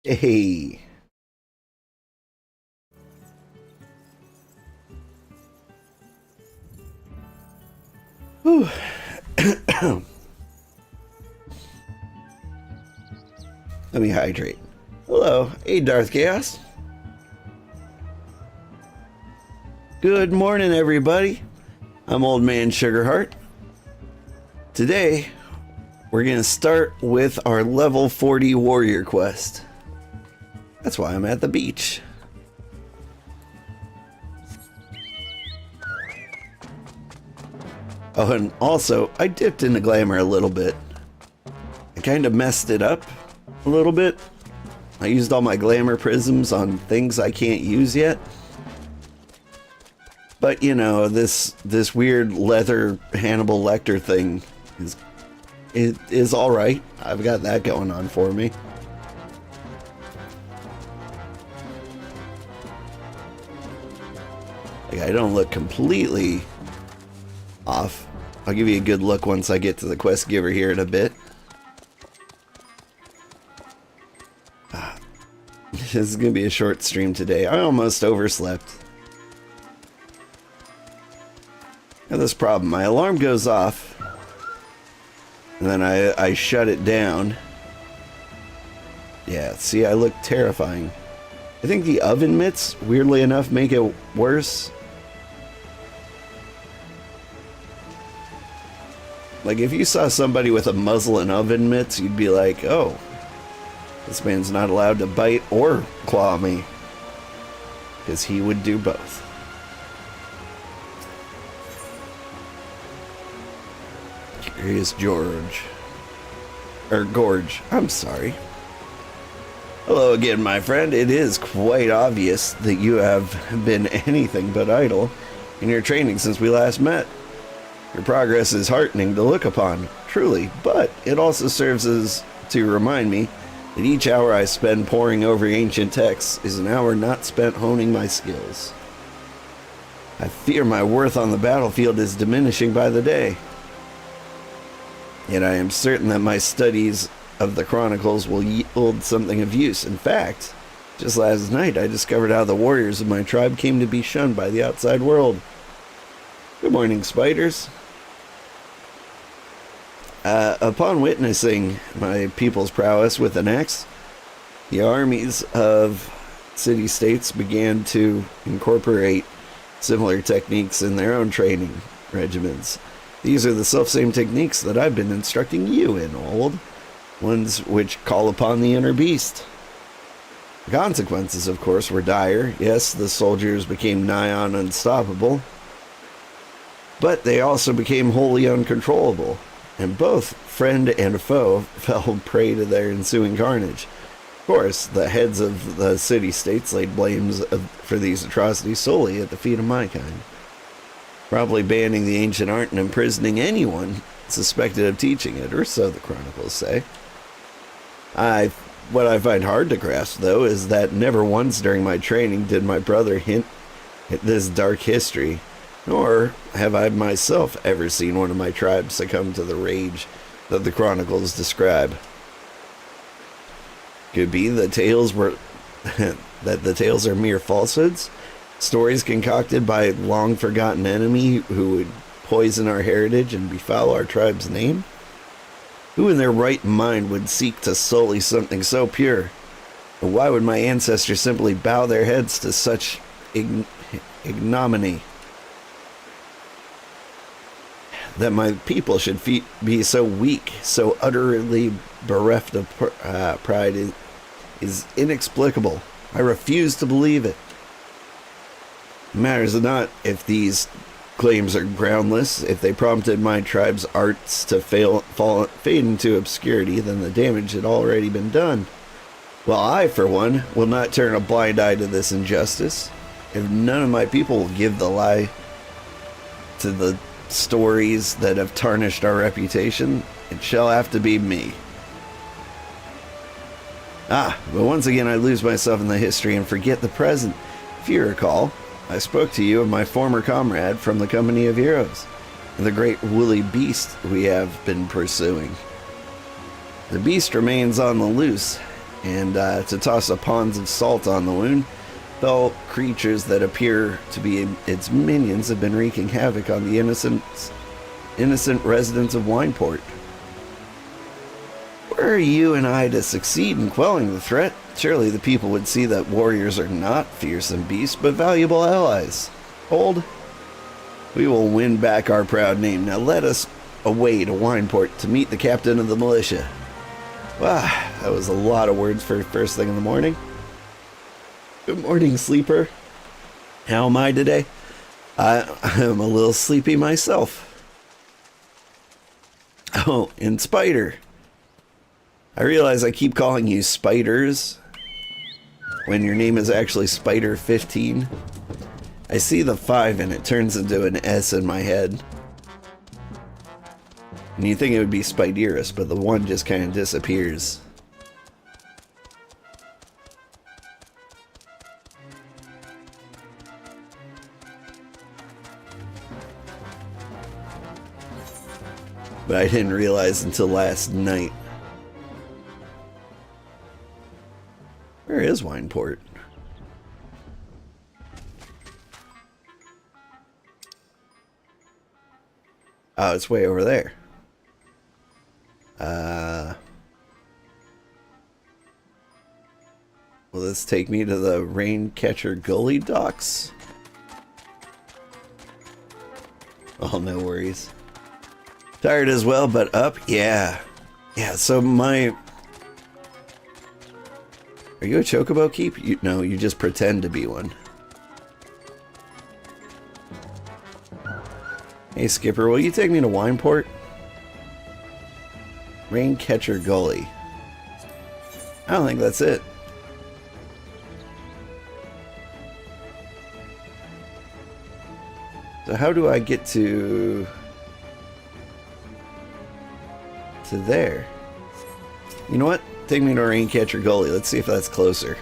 Hey. Whew. Let me hydrate. Hello. Hey, Darth Chaos. Good morning, everybody. I'm Old Man Sugarheart. Today, we're going to start with our level 40 warrior quest. That's why I'm at the beach. Oh, and also, I dipped into glamour a little bit. I kind of messed it up a little bit. I used all my glamour prisms on things I can't use yet. But, you know, this weird leather Hannibal Lecter thing is all right. I've got that going on for me. Like, I don't look completely off. I'll give you a good look once I get to the quest giver here in a bit. This is going to be a short stream today. I almost overslept. I have this problem. My alarm goes off, and then I shut it down. Yeah, see, I look terrifying. I think the oven mitts, weirdly enough, make it worse. Like, if you saw somebody with a muzzle and oven mitts, you'd be like, oh, this man's not allowed to bite or claw me. Because he would do both. Curious George. Or Gorge. I'm sorry. Hello again, my friend. It is quite obvious that you have been anything but idle in your training since we last met. Your progress is heartening to look upon, truly, but it also serves as to remind me that each hour I spend poring over ancient texts is an hour not spent honing my skills. I fear my worth on the battlefield is diminishing by the day. Yet I am certain that my studies of the Chronicles will yield something of use. In fact, just last night I discovered how the warriors of my tribe came to be shunned by the outside world. Good morning, spiders. Upon witnessing my people's prowess with an axe, the armies of city-states began to incorporate similar techniques in their own training regimens. These are the self-same techniques that I've been instructing you in, old ones which call upon the inner beast. The consequences, of course, were dire. Yes, the soldiers became nigh on unstoppable, but they also became wholly uncontrollable, and both friend and foe fell prey to their ensuing carnage. Of course, the heads of the city-states laid blames for these atrocities solely at the feet of my kind, probably banning the ancient art and imprisoning anyone suspected of teaching it, or so the chronicles say. What I find hard to grasp, though, is that never once during my training did my brother hint at this dark history, nor have I myself ever seen one of my tribe succumb to the rage that the chronicles describe. Could be the tales were that the tales are mere falsehoods, stories concocted by a long-forgotten enemy who would poison our heritage and befoul our tribe's name? Who in their right mind would seek to sully something so pure? And why would my ancestors simply bow their heads to such ignominy? That my people should be so weak, so utterly bereft of pride is inexplicable. I refuse to believe it. It matters not if these claims are groundless. If they prompted my tribe's arts to fade into obscurity, then the damage had already been done. Well, I, for one, will not turn a blind eye to this injustice. If none of my people will give the lie to the stories that have tarnished our reputation, it shall have to be me. But once again I lose myself in the history and forget the present. If you recall, I spoke to you of my former comrade from the Company of Heroes, and the great woolly beast we have been pursuing. The beast remains on the loose, and to toss a ponds of salt on the wound. Fell creatures that appear to be its minions have been wreaking havoc on the innocent residents of Wineport. Were you and I to succeed in quelling the threat, surely the people would see that warriors are not fearsome beasts, but valuable allies. Hold. We will win back our proud name. Now let us away to Wineport to meet the captain of the militia. Wow, that was a lot of words for first thing in the morning. Good morning, sleeper. How am I today? I'm a little sleepy myself. Oh, and Spider. I realize I keep calling you Spiders when your name is actually Spider 15. I see the 5 and it turns into an S in my head. And you think it would be Spiderus, but the 1 just kind of disappears. But I didn't realize until last night. Where is Wineport? Oh, it's way over there. Will this take me to the Raincatcher Gully docks? Oh, no worries. Tired as well, but up? Yeah. Yeah, so my... Are you a Chocobo Keep? No, you just pretend to be one. Hey, Skipper, will you take me to Wineport? Raincatcher Gully. I don't think that's it. So how do I get to there? You know what? Take me to Raincatcher Gully. Let's see if that's closer.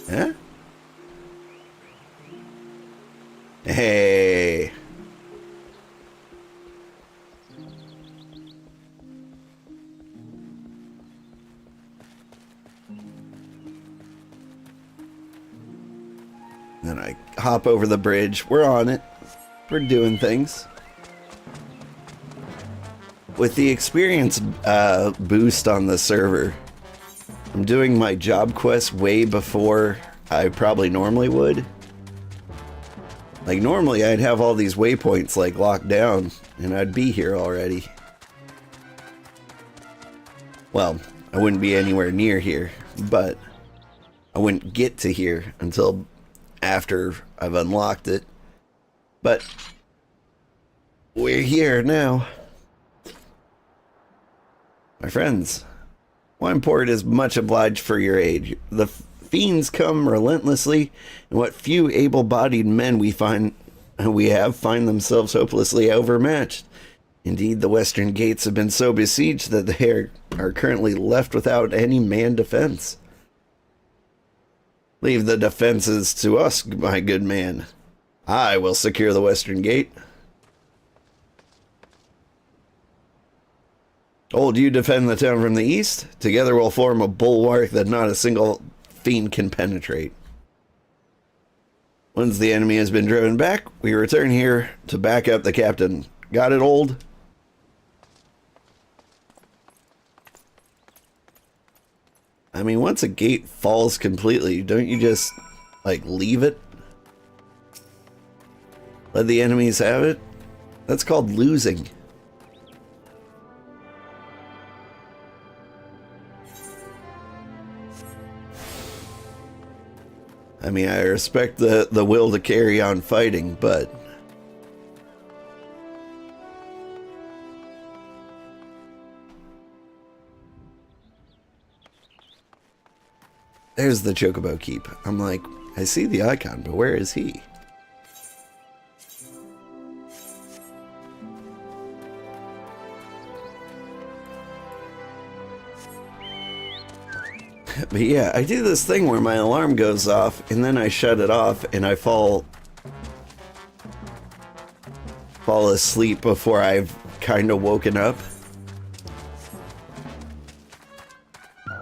Huh? Hey. Then I hop over the bridge. We're on it. We're doing things. With the experience boost on the server, I'm doing my job quest way before I probably normally would. Like normally I'd have all these waypoints like locked down and I'd be here already. Well, I wouldn't be anywhere near here, but I wouldn't get to here until after I've unlocked it. But we're here now. My friends, Wineport is much obliged for your aid. The fiends come relentlessly, and what few able-bodied men we find themselves hopelessly overmatched. Indeed, the western gates have been so besieged that they are currently left without any man defense. Leave the defenses to us, my good man. I will secure the western gate. Old, you defend the town from the east. Together we'll form a bulwark that not a single fiend can penetrate. Once the enemy has been driven back, we return here to back up the captain. Got it, old? I mean, once a gate falls completely, don't you just, like, leave it? Let the enemies have it? That's called losing. I mean, I respect the will to carry on fighting, but... There's the Chocobo Keep. I'm like, I see the icon, but where is he? But yeah, I do this thing where my alarm goes off, and then I shut it off, and I fall asleep before I've kind of woken up.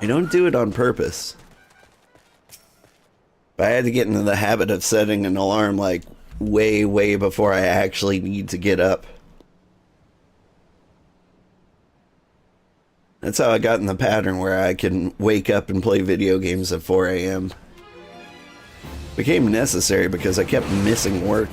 I don't do it on purpose. But I had to get into the habit of setting an alarm like way, way before I actually need to get up. That's how I got in the pattern where I can wake up and play video games at 4 a.m. Became necessary because I kept missing work.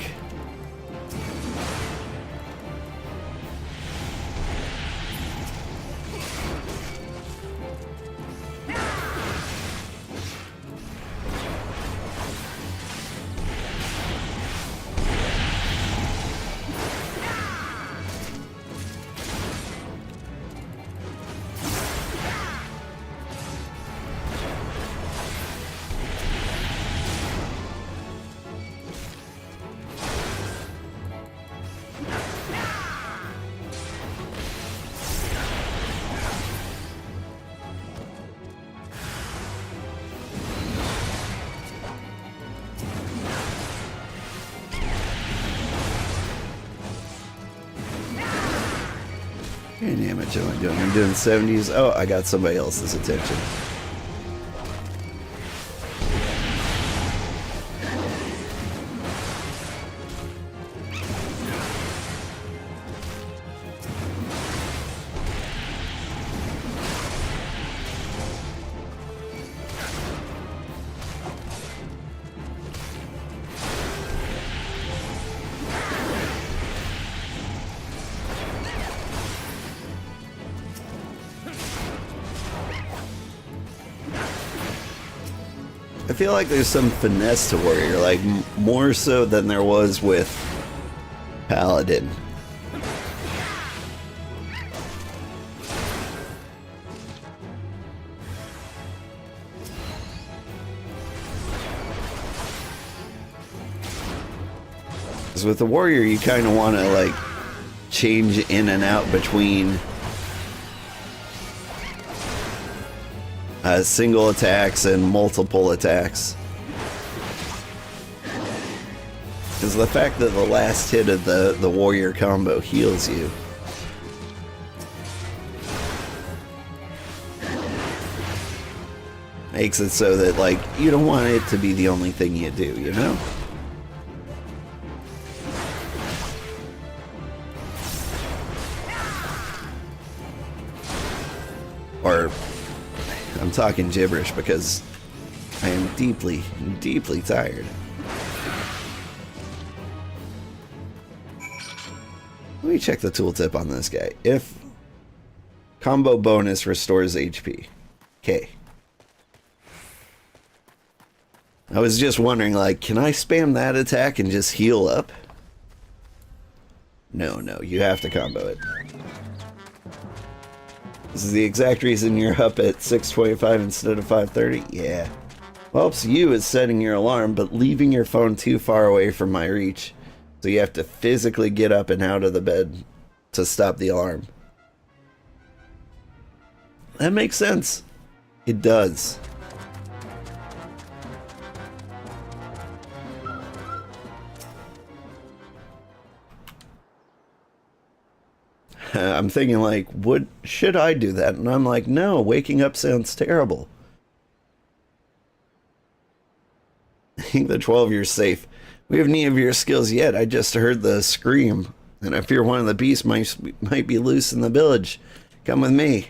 How much am I doing? I'm doing 70s. Oh, I got somebody else's attention. I feel like there's some finesse to Warrior, like more so than there was with Paladin. Because with the Warrior, you kind of want to like change in and out between single attacks and multiple attacks. Because the fact that the last hit of the Warrior combo heals you. Makes it so that, like, you don't want it to be the only thing you do, you know? Or I'm talking gibberish because I am deeply, deeply tired. Let me check the tooltip on this guy. If combo bonus restores HP. Okay. I was just wondering, like, can I spam that attack and just heal up? No, you have to combo it. This is the exact reason you're up at 6:25 instead of 5:30? Yeah. What helps you is setting your alarm, but leaving your phone too far away from my reach. So you have to physically get up and out of the bed to stop the alarm. That makes sense. It does. I'm thinking like, should I do that? And I'm like, no, waking up sounds terrible. I think the 12 years safe. We have any of your skills yet. I just heard the scream, and I fear one of the beasts might be loose in the village. Come with me.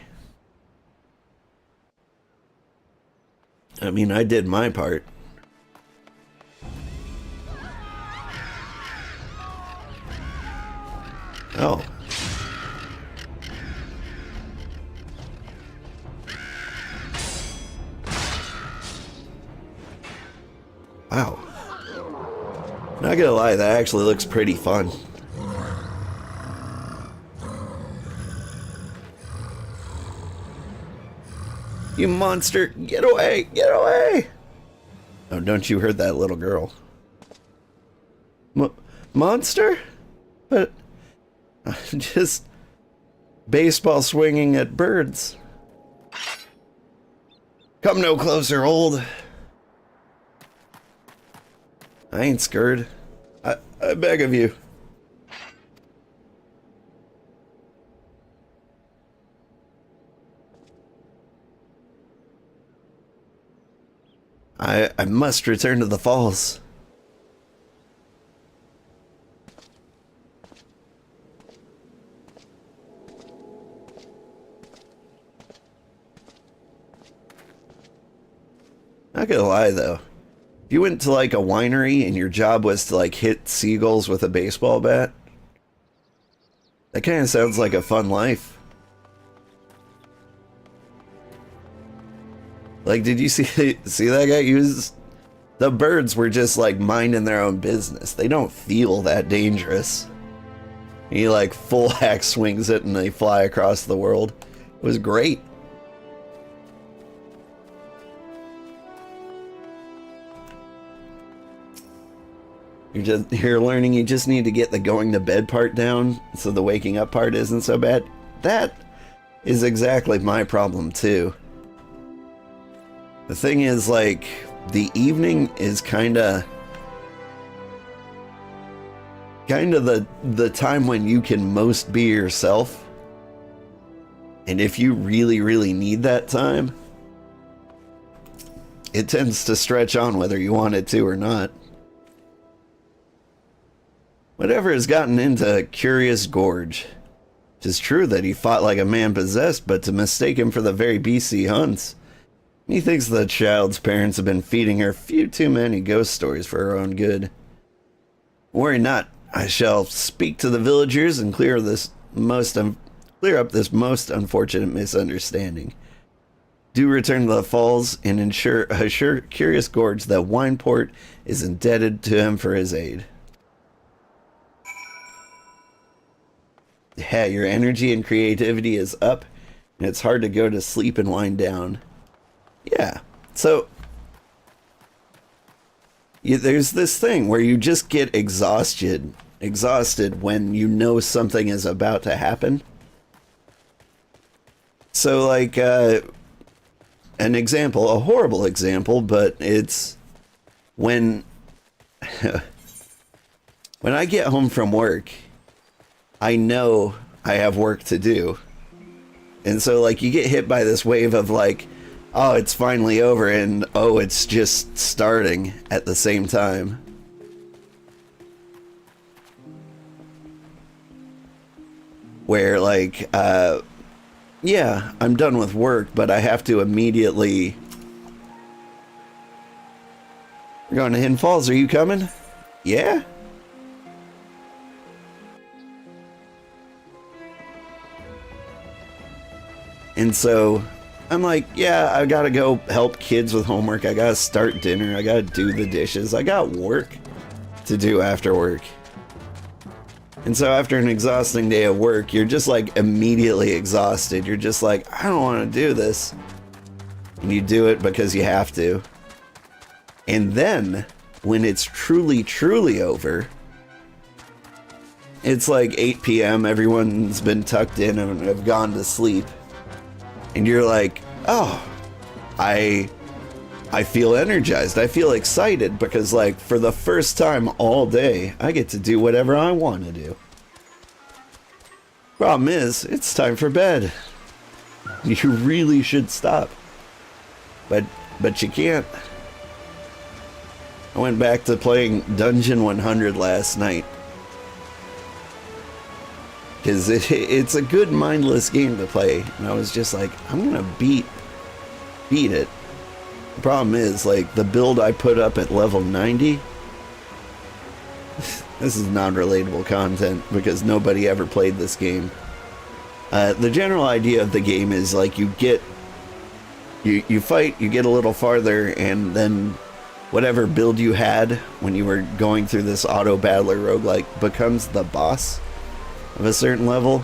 I mean, I did my part. Oh. Wow. Not gonna lie, that actually looks pretty fun. You monster! Get away! Get away! Oh, don't you hurt that little girl. Monster? But I'm just baseball swinging at birds. Come no closer, old. I ain't scared. I beg of you. I must return to the falls. Not gonna lie though, if you went to like a winery and your job was to like hit seagulls with a baseball bat, that kind of sounds like a fun life. Like, did you see that guy use... The birds were just like minding their own business. They don't feel that dangerous. He like full axe swings it and they fly across the world. It was great. You're learning you just need to get the going to bed part down so the waking up part isn't so bad. That is exactly my problem too. The thing is, like, the evening is kind of the time when you can most be yourself. And if you really, really need that time, it tends to stretch on whether you want it to or not. Whatever has gotten into Curious Gorge. Tis true that he fought like a man possessed, but to mistake him for the very beast he hunts. He thinks the child's parents have been feeding her few too many ghost stories for her own good. Worry not, I shall speak to the villagers and clear up this most unfortunate misunderstanding. Do return to the falls and assure Curious Gorge that Wineport is indebted to him for his aid. Yeah, your energy and creativity is up, and it's hard to go to sleep and wind down. Yeah, so there's this thing where you just get exhausted when you know something is about to happen. So, like, an example, a horrible example, but it's when when I get home from work, I know I have work to do. And so, like, you get hit by this wave of, like, oh, it's finally over, and oh, it's just starting at the same time. Where, like, yeah, I'm done with work, but I have to immediately... We're going to Hidden Falls, are you coming? Yeah? And so I'm like, yeah, I gotta go help kids with homework. I gotta start dinner. I gotta do the dishes. I got work to do after work. And so after an exhausting day of work, you're just like immediately exhausted. You're just like, I don't want to do this. And you do it because you have to. And then when it's truly, truly over, it's like 8 p.m. Everyone's been tucked in and have gone to sleep. And you're like, oh, I feel energized. I feel excited because, like, for the first time all day, I get to do whatever I want to do. Problem is, it's time for bed. You really should stop. But you can't. I went back to playing Dungeon 100 last night. Because it's a good mindless game to play. And I was just like, I'm going to beat it. The problem is, like, the build I put up at level 90... This is non-relatable content because nobody ever played this game. The general idea of the game is, like, you fight, you get a little farther, and then whatever build you had when you were going through this auto-battler roguelike becomes the boss of a certain level.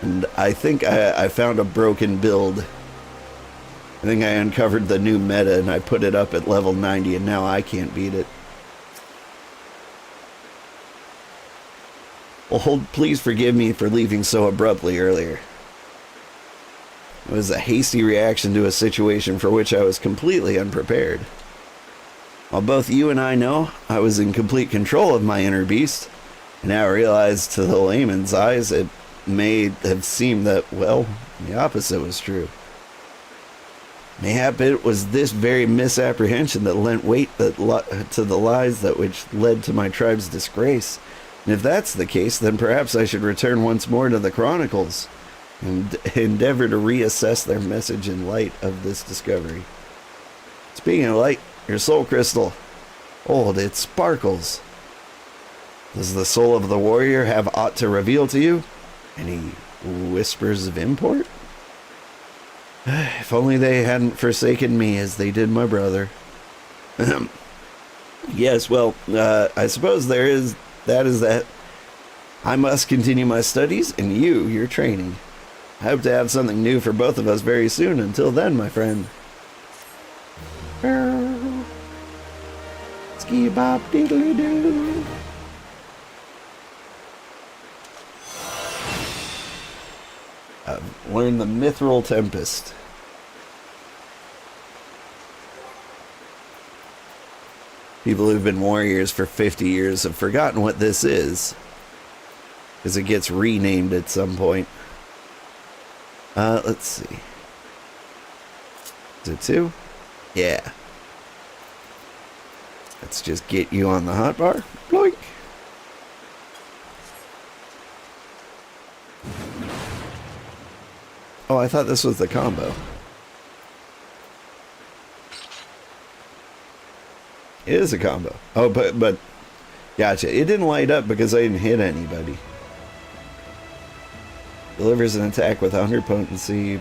And I think I found a broken build. I think I uncovered the new meta and I put it up at level 90 and now I can't beat it. Well, please forgive me for leaving so abruptly earlier. It was a hasty reaction to a situation for which I was completely unprepared. While both you and I know I was in complete control of my inner beast, and now I realize to the layman's eyes it may have seemed that, well, the opposite was true. Mayhap it was this very misapprehension that lent weight to the lies that which led to my tribe's disgrace. And if that's the case, then perhaps I should return once more to the Chronicles and endeavor to reassess their message in light of this discovery. Speaking of light, your soul crystal. Old, it sparkles. Does the soul of the warrior have aught to reveal to you? Any whispers of import? If only they hadn't forsaken me as they did my brother. Yes, well, I suppose that. I must continue my studies and you, your training. I hope to have something new for both of us very soon. Until then, my friend. Ski bop diddly doo. I've learned the Mithril Tempest. People who've been warriors for 50 years have forgotten what this is, because it gets renamed at some point. Let's see. Is it 2? Yeah. Let's just get you on the hotbar. Bloink. Oh, I thought this was the combo. It is a combo. Oh, but gotcha. It didn't light up because I didn't hit anybody. Delivers an attack with 100 potency,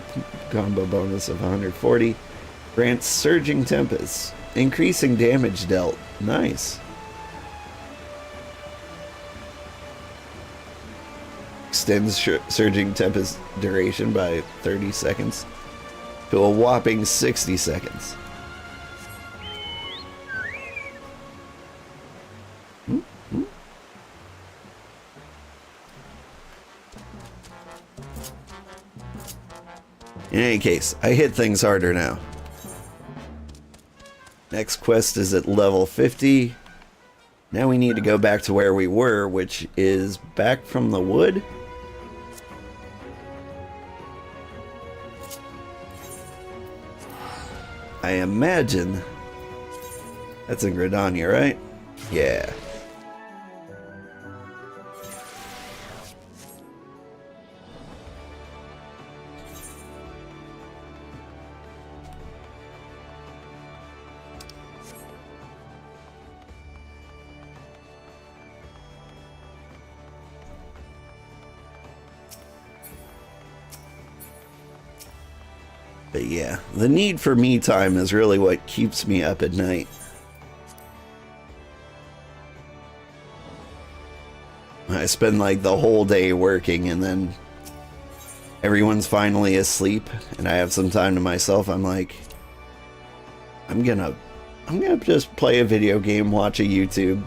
combo bonus of 140. Grants Surging Tempest, increasing damage dealt. Nice. Extends Surging Tempest duration by 30 seconds to a whopping 60 seconds. In any case, I hit things harder now. Next quest is at level 50. Now we need to go back to where we were, which is back from the wood. I imagine that's in Gridania, right? Yeah. But yeah, the need for me time is really what keeps me up at night. I spend like the whole day working and then everyone's finally asleep and I have some time to myself. I'm like, I'm gonna just play a video game, watch a YouTube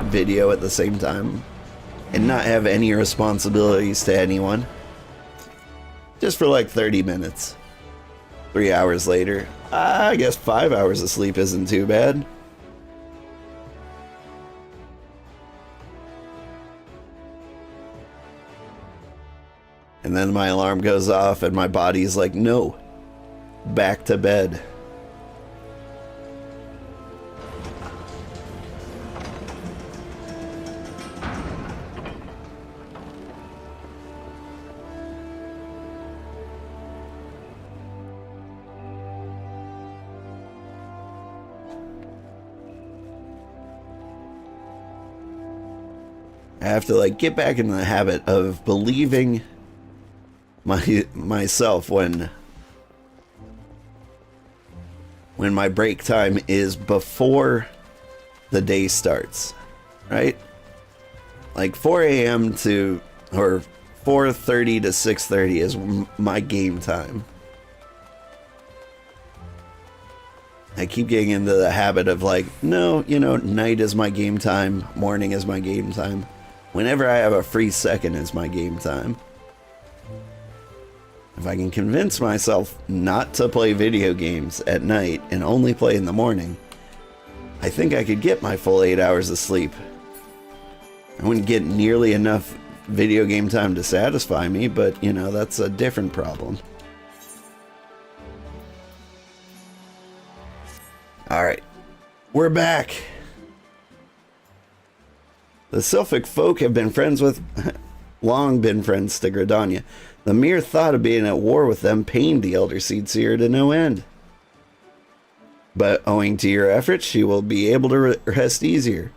video at the same time and not have any responsibilities to anyone. Just for like 30 minutes. 3 hours later. I guess 5 hours of sleep isn't too bad. And then my alarm goes off and my body's like, no. Back to bed. I have to like get back in the habit of believing myself when my break time is before the day starts, right? Like 4 a.m. to or 4:30 to 6:30 is my game time. I keep getting into the habit of like, no, you know, night is my game time, morning is my game time. Whenever I have a free second is my game time. If I can convince myself not to play video games at night and only play in the morning, I think I could get my full 8 hours of sleep. I wouldn't get nearly enough video game time to satisfy me, but you know, that's a different problem. Alright. We're back. The Sylphic folk have been friends with... long been friends to Gridania. The mere thought of being at war with them pained the Elder Seed Seer to no end. But owing to your efforts, she will be able to rest easier.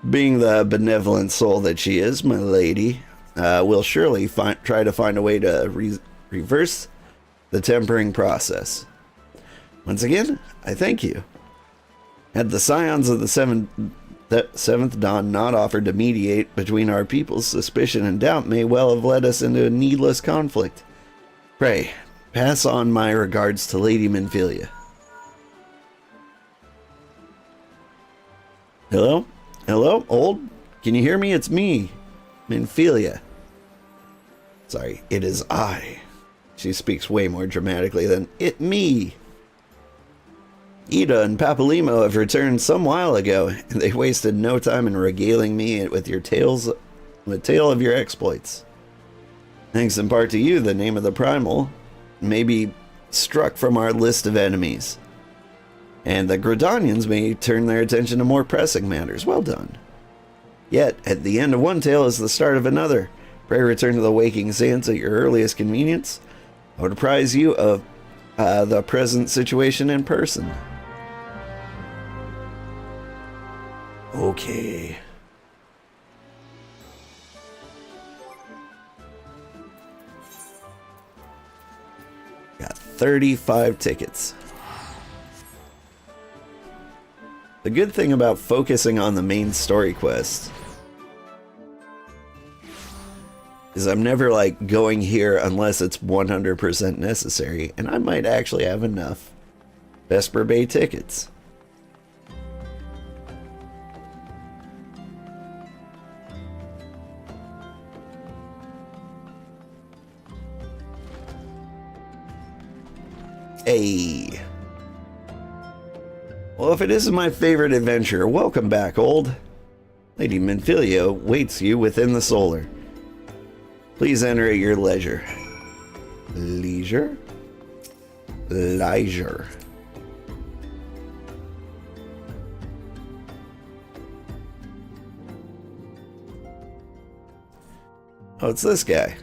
Being the benevolent soul that she is, my lady, will surely try to find a way to reverse the tempering process. Once again, I thank you. Had the scions of the seventh dawn not offered to mediate between our peoples, suspicion and doubt may well have led us into a needless conflict. Pray, pass on my regards to Lady Minfilia. Hello? Hello, old? Can you hear me? It's me, Minfilia. Sorry, it is I. She speaks way more dramatically than it me. Ida and Papalimo have returned some while ago, and they wasted no time in regaling me with the tale of your exploits. Thanks in part to you, the name of the Primal may be struck from our list of enemies, and the Gridanians may turn their attention to more pressing matters. Well done. Yet, at the end of one tale is the start of another. Pray return to the Waking Sands at your earliest convenience. I would apprise you of the present situation in person. Okay. Got 35 tickets. The good thing about focusing on the main story quest is I'm never like going here unless it's 100% necessary, and I might actually have enough Vesper Bay tickets. Hey. Well, if it isn't my favorite adventure, welcome back, old. Lady Minfilia waits you within the solar. Please enter at your leisure. Leisure? Leisure. Oh, it's this guy.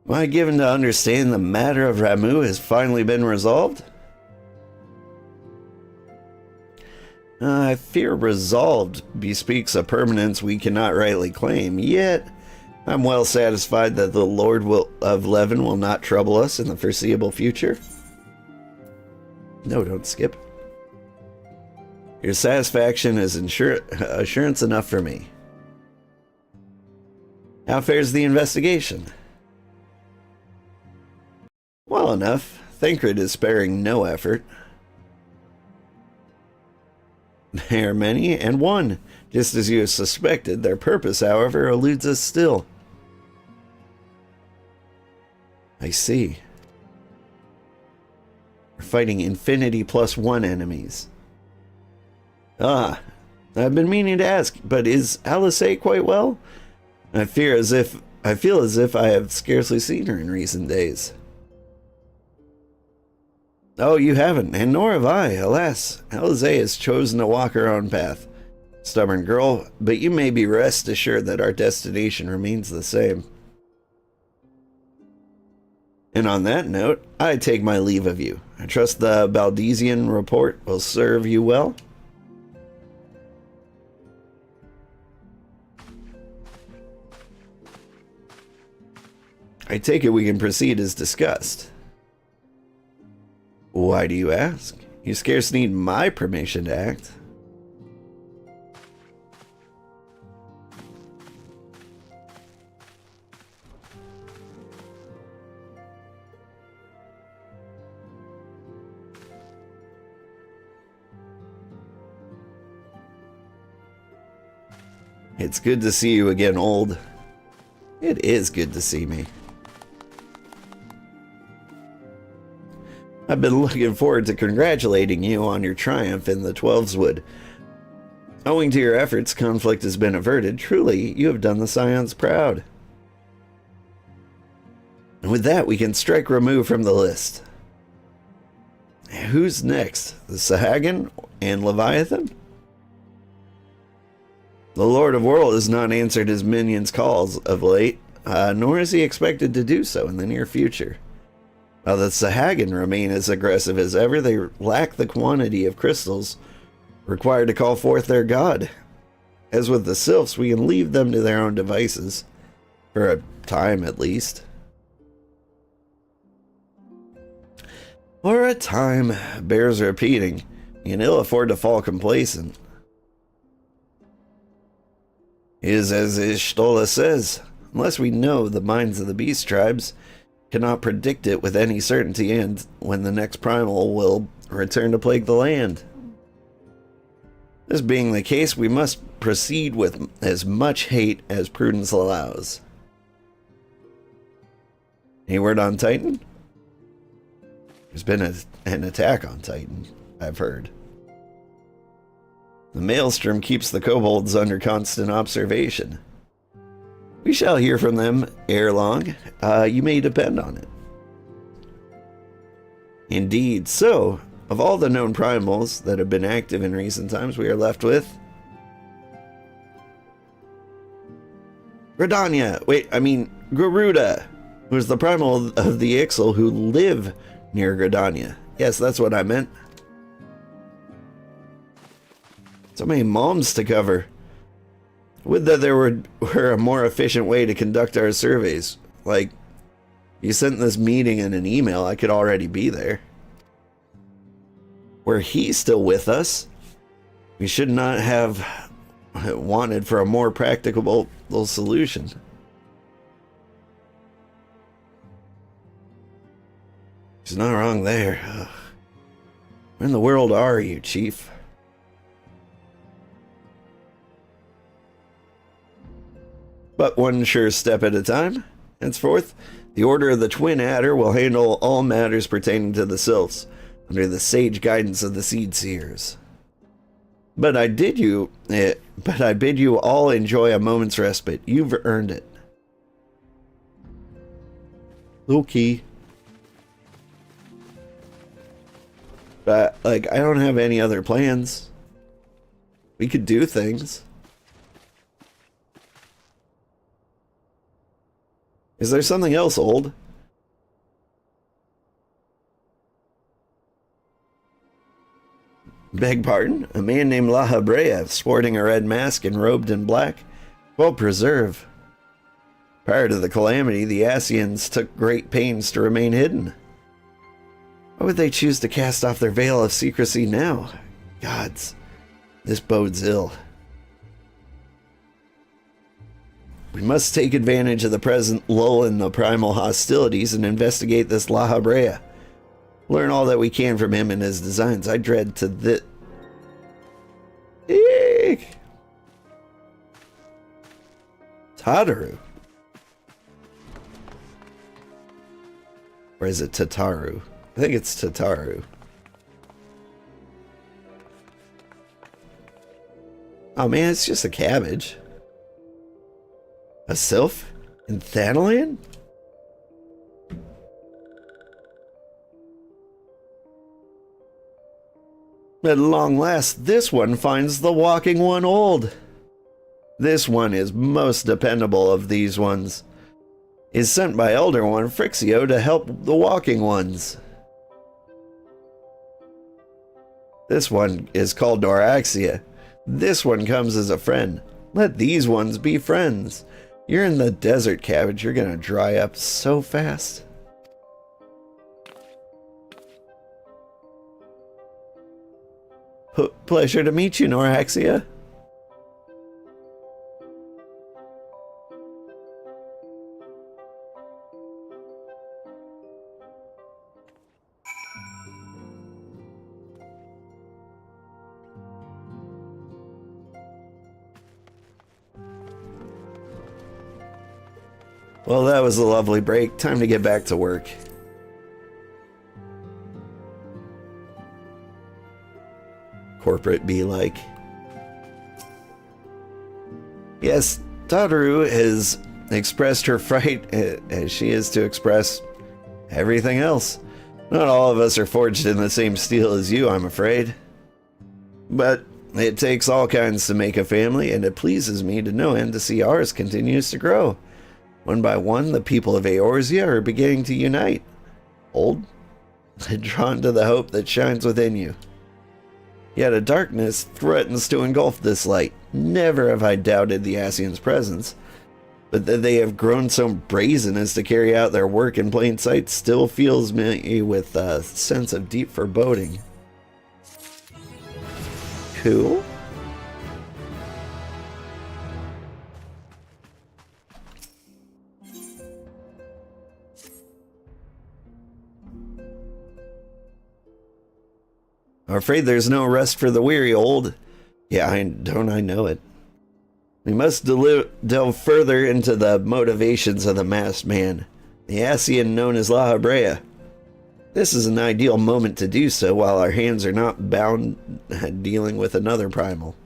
Am I given to understand the matter of Ramuh has finally been resolved? I fear resolved bespeaks a permanence we cannot rightly claim, yet I'm well satisfied that the Lord of Levin will not trouble us in the foreseeable future. No, don't skip. Your satisfaction is assurance enough for me. How fares the investigation? Well enough. Thancred is sparing no effort. There are many, and one, just as you have suspected. Their purpose, however, eludes us still. I see. We're fighting infinity +1 enemies. Ah, I've been meaning to ask, but is Alisaie quite well? I feel as if I have scarcely seen her in recent days. Oh, you haven't, and nor have I. Alas, Alisaie has chosen to walk her own path. Stubborn girl, but you may be rest assured that our destination remains the same. And on that note, I take my leave of you. I trust the Baldesian report will serve you well. I take it we can proceed as discussed. Why do you ask? You scarce need my permission to act. It's good to see you again, old. It is good to see me. I've been looking forward to congratulating you on your triumph in the Twelveswood. Owing to your efforts, conflict has been averted. Truly, you have done the Scions proud. And with that, we can strike Ramuh from the list. who's next? The Sahagin and Leviathan? The Lord of World has not answered his minions' calls of late, nor is he expected to do so in the near future. While the Sahagin remain as aggressive as ever, they lack the quantity of crystals required to call forth their god. As with the Sylphs, we can leave them to their own devices, for a time at least. For a time bears repeating. You can ill afford to fall complacent. It is as Ishtola says, unless we know the minds of the beast tribes, cannot predict it with any certainty and when the next primal will return to plague the land. This being the case, we must proceed with as much hate as prudence allows. Any word on Titan? There's been an attack on Titan, I've heard. The Maelstrom keeps the kobolds under constant observation. We shall hear from them ere long. You may depend on it. Indeed. So, of all the known primals that have been active in recent times, we are left with Garuda, who is the primal of the Ixal who live near Gridania. Yes, that's what I meant. So many moms to cover. Would that there were a more efficient way to conduct our surveys. Like, you sent this meeting in an email, I could already be there. Were he still with us, we should not have wanted for a more practicable solution. He's not wrong there. Where in the world are you, Chief? But one sure step at a time. Henceforth, the Order of the Twin Adder will handle all matters pertaining to the Sylphs, under the sage guidance of the Seed Seers. But I bid you all enjoy a moment's respite. You've earned it. Okay. But, like, I don't have any other plans. We could do things. Is there something else, old? Beg pardon? A man named La Habrea, sporting a red mask and robed in black? Well preserved. Prior to the calamity, the Asians took great pains to remain hidden. Why would they choose to cast off their veil of secrecy now? Gods, this bodes ill. We must take advantage of the present lull in the primal hostilities and investigate this La Habrea. Learn all that we can from him and his designs. I dread to the... Eek! Tataru. Or is it Tataru? I think it's Tataru. Oh man, it's just a cabbage. A sylph? In Thanalan? At long last, this one finds the walking one old. This one is most dependable of these ones. Is sent by Elder One Frixio to help the walking ones. This one is called Noraxia. This one comes as a friend. Let these ones be friends. You're in the desert, cabbage. You're gonna dry up so fast. Pleasure to meet you, Noraxia. Well, that was a lovely break. Time to get back to work. Corporate be like. Yes, Tataru has expressed her fright as she is to express everything else. Not all of us are forged in the same steel as you, I'm afraid. But it takes all kinds to make a family, and it pleases me to no end to see ours continues to grow. One by one, the people of Eorzea are beginning to unite. Old, drawn to the hope that shines within you. Yet a darkness threatens to engulf this light. Never have I doubted the Ascians' presence, but that they have grown so brazen as to carry out their work in plain sight still fills me with a sense of deep foreboding. Cool. I'm afraid there's no rest for the weary, Old. Yeah, I know it. We must delve further into the motivations of the masked man, the Ascian known as La Habrea. This is an ideal moment to do so while our hands are not bound dealing with another primal.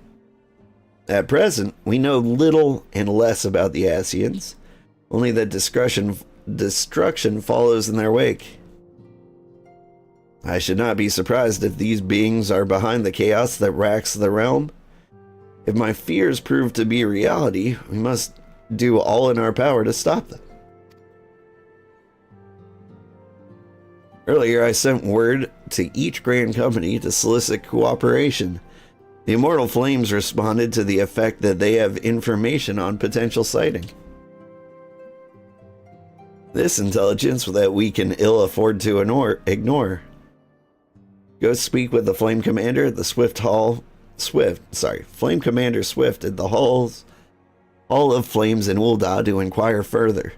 At present, we know little and less about the Ascians, only that destruction follows in their wake. I should not be surprised if these beings are behind the chaos that racks the realm. If my fears prove to be reality, we must do all in our power to stop them. Earlier, I sent word to each Grand Company to solicit cooperation. The Immortal Flames responded to the effect that they have information on potential sighting. This intelligence that we can ill afford to ignore. Go speak with the Flame Commander at the Flame Commander Swift at the Hall of Flames in Ul'dah to inquire further.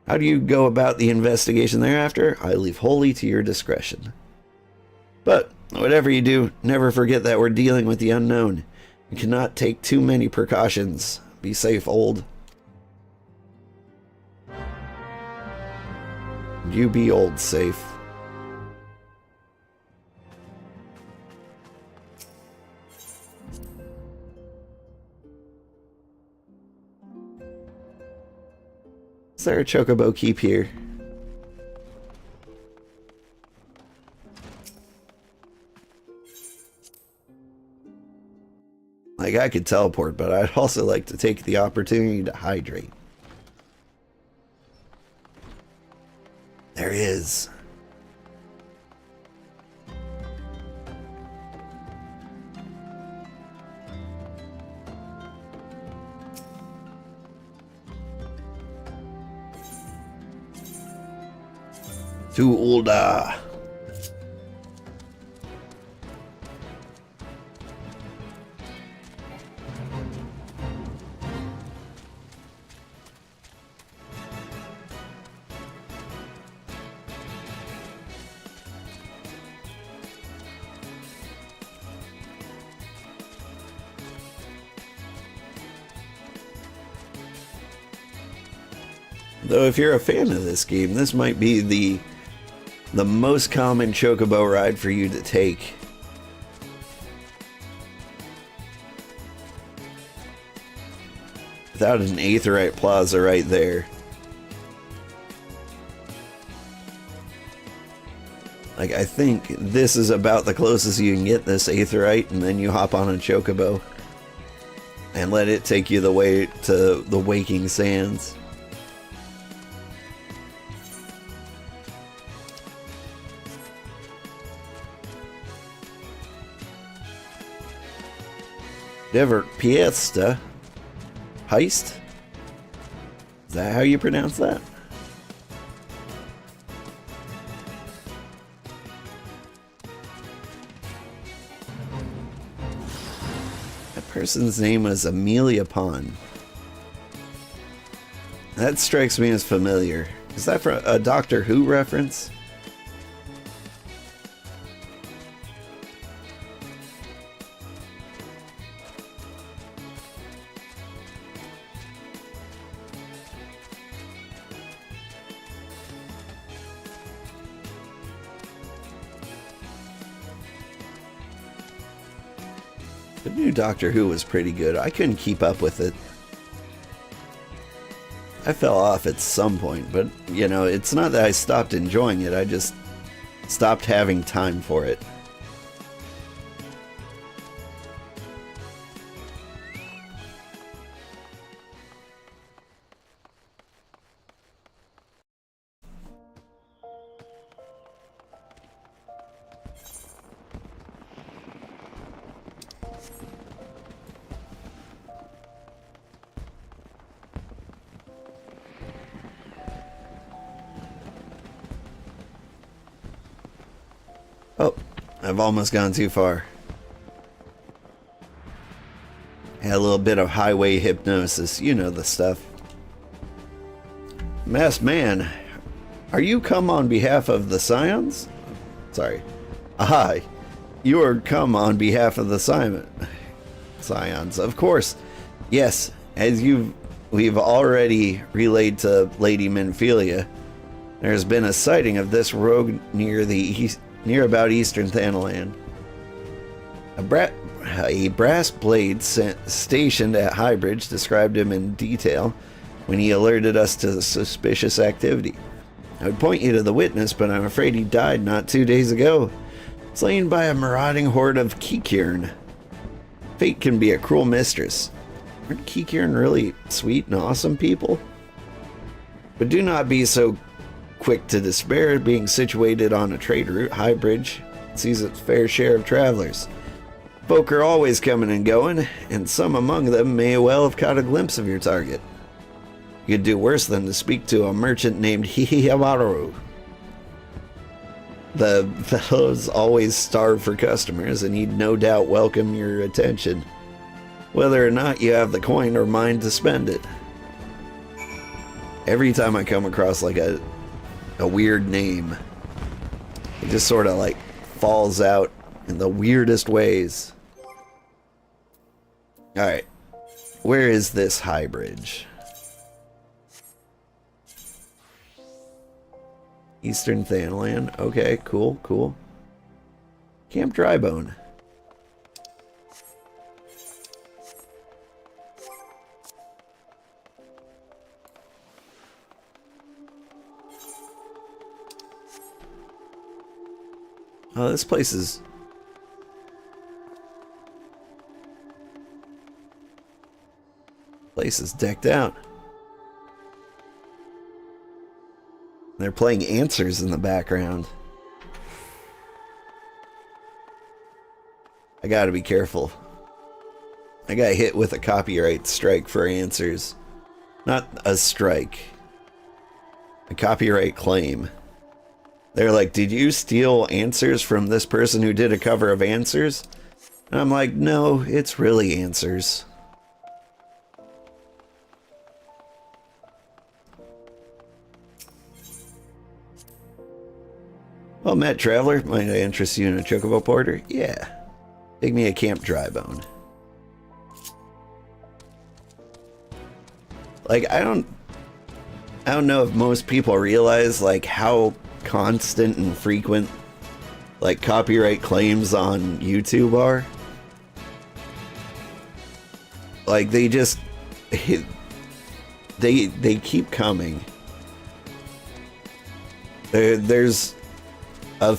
How do you go about the investigation thereafter? I leave wholly to your discretion. But whatever you do, never forget that we're dealing with the unknown. You cannot take too many precautions. Be safe, Old. You be Old safe. Is there a chocobo keep here? Like, I could teleport, but I'd also like to take the opportunity to hydrate. There he is. To Ul'dah. Though if you're a fan of this game, this might be the most common chocobo ride for you to take. Without an Aetheryte Plaza right there. Like, I think this is about the closest you can get this Aetheryte, and then you hop on a chocobo and let it take you the way to the Waking Sands. Never Piesta. Heist? Is that how you pronounce that? That person's name was Amelia Pond. That strikes me as familiar. Is that for a Doctor Who reference? The new Doctor Who was pretty good. I couldn't keep up with it. I fell off at some point, but, you know, it's not that I stopped enjoying it. I just stopped having time for it. Oh, I've almost gone too far. Had a little bit of highway hypnosis, you know the stuff. Masked man, are you come on behalf of the Scions? Sorry. Aha, you are come on behalf of the Scions, of course. Yes, as we've already relayed to Lady Menphelia, there's been a sighting of this rogue near about Eastern Thanalan. A brass blade stationed at Highbridge described him in detail when he alerted us to the suspicious activity. I would point you to the witness, but I'm afraid he died not 2 days ago, slain by a marauding horde of Kikirn. Fate can be a cruel mistress. Aren't Kikirn really sweet and awesome people? But do not be so quick to despair. Being situated on a trade route, Highbridge sees its fair share of travelers. Folk are always coming and going, and some among them may well have caught a glimpse of your target. You'd do worse than to speak to a merchant named Hihiamaru. The fellow's always starved for customers, and he'd no doubt welcome your attention, whether or not you have the coin or mind to spend it. Every time I come across like a weird name, it just sort of like falls out in the weirdest ways. Alright, where is this Highbridge? Eastern Thanalan. Okay, cool, cool. Camp Drybone. Oh, this place is decked out. They're playing Answers in the background. I gotta be careful. I got hit with a copyright strike for Answers. Not a strike. A copyright claim. They're like, did you steal Answers from this person who did a cover of Answers? And I'm like, no, it's really Answers. Well met, traveler. Might I interest you in a chocobo porter? Yeah. Take me a Camp Drybone. Like, I don't know if most people realize like how constant and frequent like copyright claims on YouTube are. Like they just they keep coming. There's a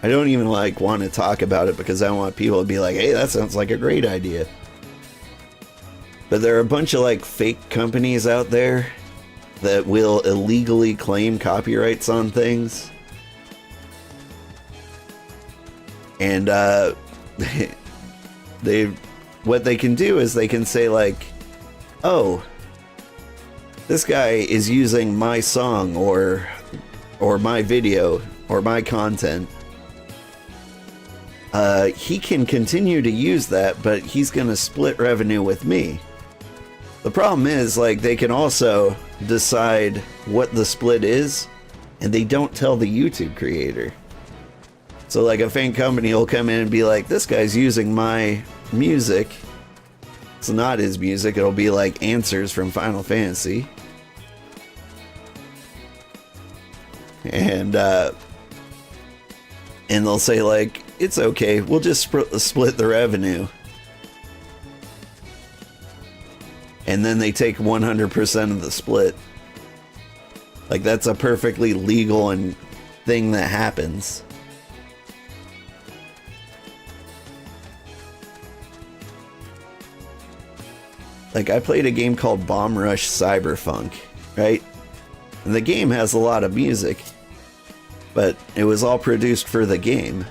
I don't even like want to talk about it because I want people to be like, hey, that sounds like a great idea. But there are a bunch of like fake companies out there that will illegally claim copyrights on things. And what they can do is they can say like, oh, this guy is using my song or my video or my content. He can continue to use that, but he's gonna split revenue with me. The problem is, like, they can also decide what the split is, and they don't tell the YouTube creator. So, like, a fake company will come in and be like, this guy's using my music. It's not his music, it'll be like Answers from Final Fantasy. And they'll say, like, it's okay, we'll just split the revenue. And then they take 100% of the split. Like, that's a perfectly legal and thing that happens. Like, I played a game called Bomb Rush Cyberfunk, right? And the game has a lot of music, but it was all produced for the game.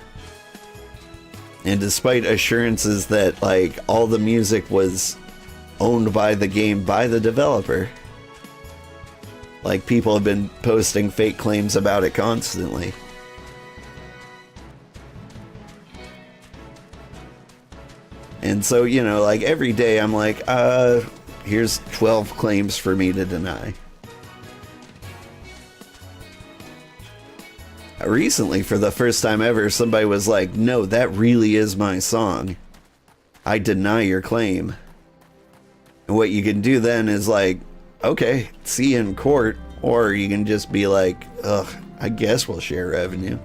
And despite assurances that, like, all the music was owned by the game by the developer, like, people have been posting fake claims about it constantly. And so, you know, like, every day I'm like, here's 12 claims for me to deny. Recently, for the first time ever, somebody was like, no, that really is my song. I deny your claim. And what you can do then is like, okay, see you in court, or you can just be like, ugh, I guess we'll share revenue.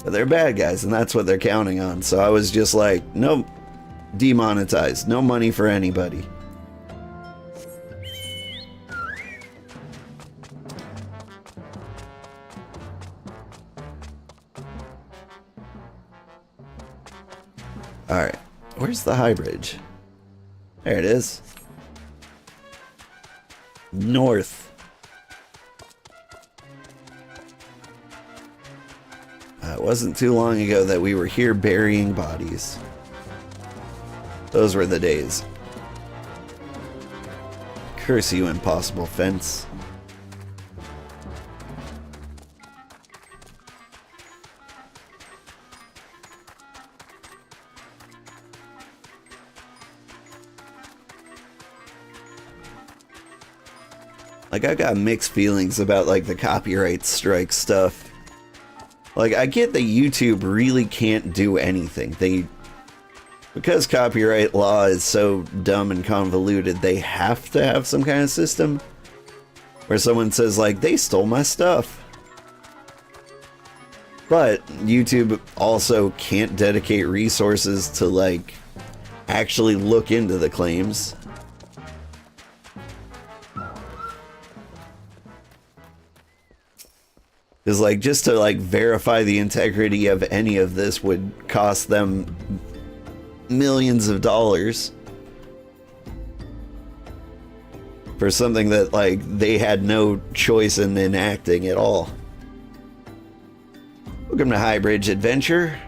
But they're bad guys, and that's what they're counting on. So I was just like, nope, demonetized, no money for anybody. Alright, where's the high bridge? There it is. North. It wasn't too long ago that we were here burying bodies. Those were the days. Curse you, impossible fence. Like, I got mixed feelings about, like, the copyright strike stuff. Like, I get that YouTube really can't do anything. Because copyright law is so dumb and convoluted, they have to have some kind of system where someone says, like, they stole my stuff. But YouTube also can't dedicate resources to, like, actually look into the claims. Because, like, just to, like, verify the integrity of any of this would cost them millions of dollars for something that, like, they had no choice in enacting at all. Welcome to Highbridge Adventure.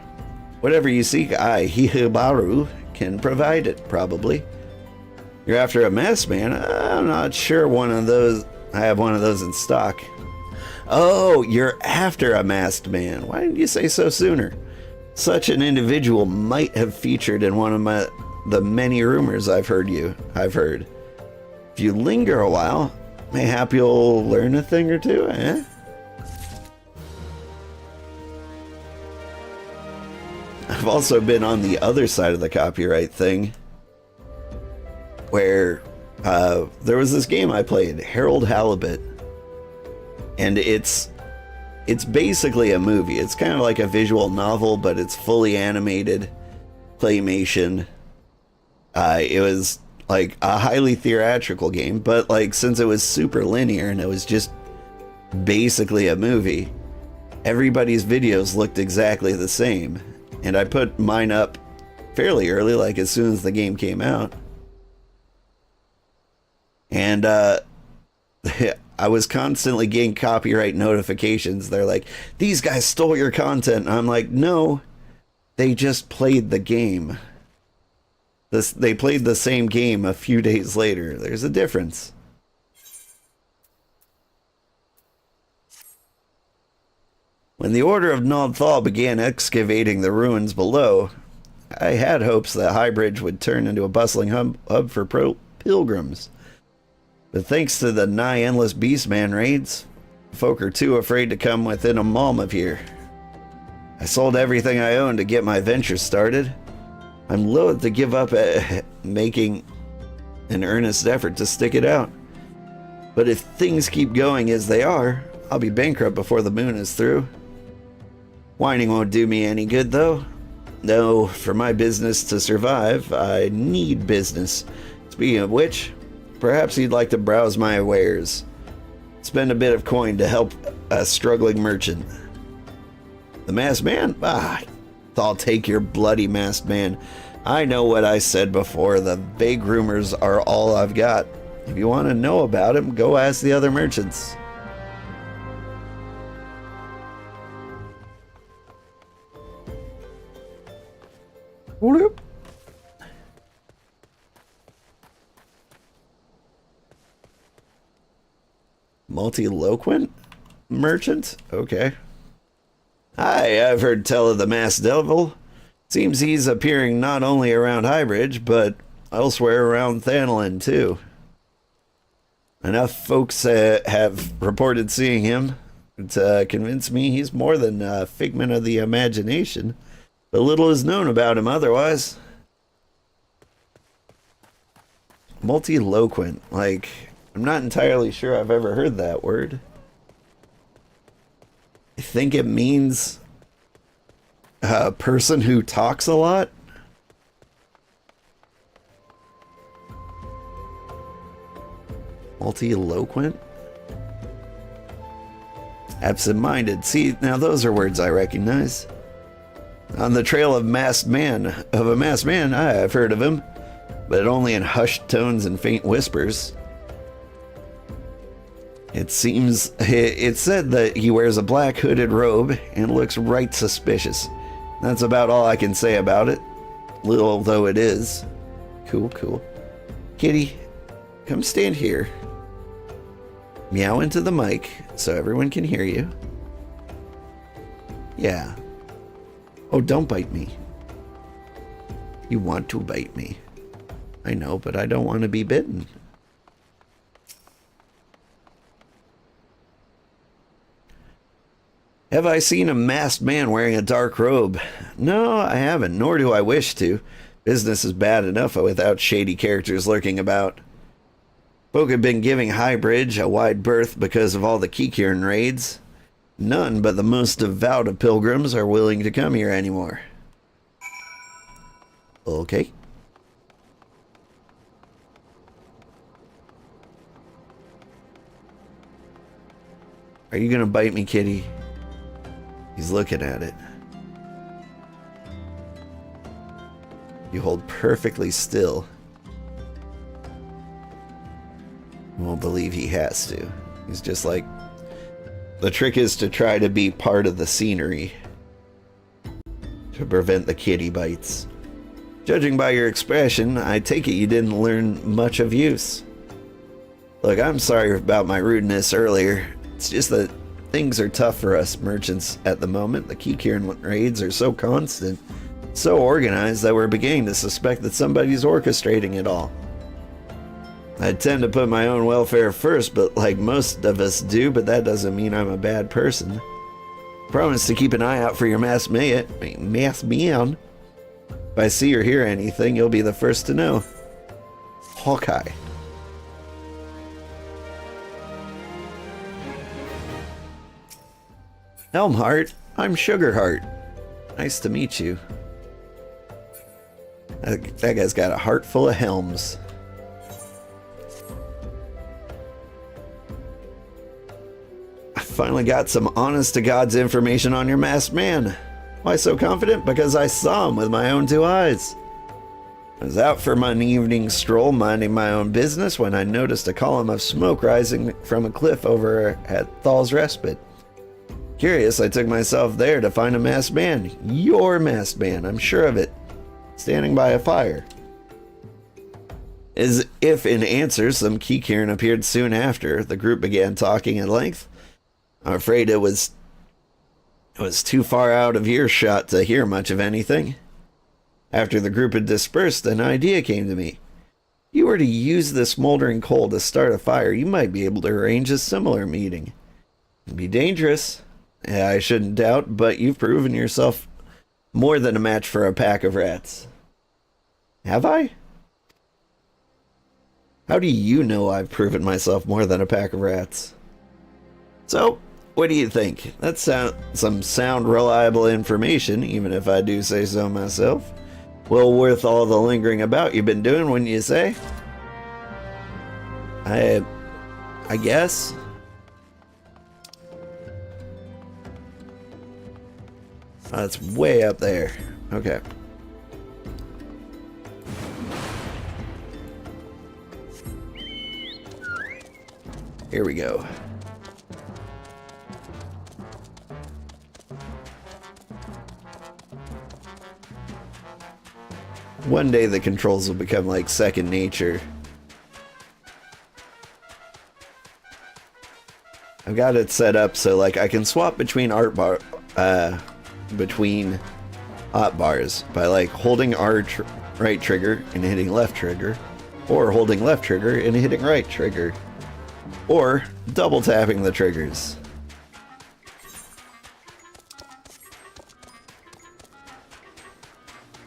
Whatever you seek, I, Hihibaru, can provide it, probably. You're after a mess, man? I'm not sure one of those. I have one of those in stock. Oh, you're after a masked man. Why didn't you say so sooner? Such an individual might have featured in one of the many rumors I've heard. If you linger a while, mayhap you'll learn a thing or two, eh? I've also been on the other side of the copyright thing, where there was this game I played, Harold Halibut. And it's basically a movie. It's kind of like a visual novel, but it's fully animated claymation. It was like a highly theatrical game, but like since it was super linear and it was just basically a movie, everybody's videos looked exactly the same. And I put mine up fairly early, like as soon as the game came out. And I was constantly getting copyright notifications. They're like, these guys stole your content. And I'm like, no, they just played the game. They played the same game a few days later. There's a difference. When the Order of Nodthal began excavating the ruins below, I had hopes that Highbridge would turn into a bustling hub for pilgrims. But thanks to the nigh-endless Beastman raids, folk are too afraid to come within a mile of here. I sold everything I owned to get my venture started. I'm loath to give up at making an earnest effort to stick it out. But if things keep going as they are, I'll be bankrupt before the moon is through. Whining won't do me any good, though. No, for my business to survive, I need business. Speaking of which, perhaps you'd like to browse my wares. Spend a bit of coin to help a struggling merchant. The masked man? I'll take your bloody masked man. I know what I said before. The vague rumors are all I've got. If you want to know about him, go ask the other merchants. Whoop. Multiloquent merchant? Okay. Hi, I've heard tell of the masked devil. Seems he's appearing not only around Highbridge, but elsewhere around Thanolin, too. Enough folks have reported seeing him to convince me he's more than a figment of the imagination. But little is known about him otherwise. Multiloquent. Like, I'm not entirely sure I've ever heard that word. I think it means a person who talks a lot. Multiloquent? Absent-minded. See, now those are words I recognize. On the trail of a masked man, I've heard of him, but only in hushed tones and faint whispers. It seems, it's said that he wears a black hooded robe and looks right suspicious. That's about all I can say about it, little though it is. Cool. Kitty, come stand here. Meow into the mic so everyone can hear you. Yeah. Oh, don't bite me. You want to bite me. I know, but I don't want to be bitten. Have I seen a masked man wearing a dark robe? No, I haven't, nor do I wish to. Business is bad enough without shady characters lurking about. Folk have been giving Highbridge a wide berth because of all the Keycairn raids. None but the most devout of pilgrims are willing to come here anymore. Okay. Are you gonna bite me, kitty? He's looking at it. You hold perfectly still. You won't believe he has to. He's just like... The trick is to try to be part of the scenery to prevent the kitty bites. Judging by your expression, I take it you didn't learn much of use. Look, I'm sorry about my rudeness earlier. It's just that things are tough for us merchants at the moment. The Keycairn raids are so constant, so organized that we're beginning to suspect that somebody's orchestrating it all. I tend to put my own welfare first, but like most of us do, but that doesn't mean I'm a bad person. Promise to keep an eye out for your masked man. If I see or hear anything, you'll be the first to know. Hawkeye. Helmheart, I'm Sugarheart. Nice to meet you. That guy's got a heart full of helms. I finally got some honest-to-God's information on your masked man. Why so confident? Because I saw him with my own two eyes. I was out for my evening stroll, minding my own business, when I noticed a column of smoke rising from a cliff over at Thal's Respite. Curious, I took myself there to find a masked man. Your masked man, I'm sure of it. Standing by a fire. As if in answer, some Keycairn appeared soon after. The group began talking at length. I'm afraid it was too far out of earshot to hear much of anything. After the group had dispersed, an idea came to me. If you were to use this smoldering coal to start a fire, you might be able to arrange a similar meeting. It'd be dangerous. Yeah, I shouldn't doubt, but you've proven yourself more than a match for a pack of rats. Have I? How do you know I've proven myself more than a pack of rats? So, what do you think? That's some sound, reliable information, even if I do say so myself. Well worth all the lingering about you've been doing, wouldn't you say? I guess. That's way up there. Okay. Here we go. One day the controls will become like second nature. I've got it set up so like I can swap between between hotbars by like holding right trigger and hitting left trigger, or holding left trigger and hitting right trigger, or double tapping the triggers.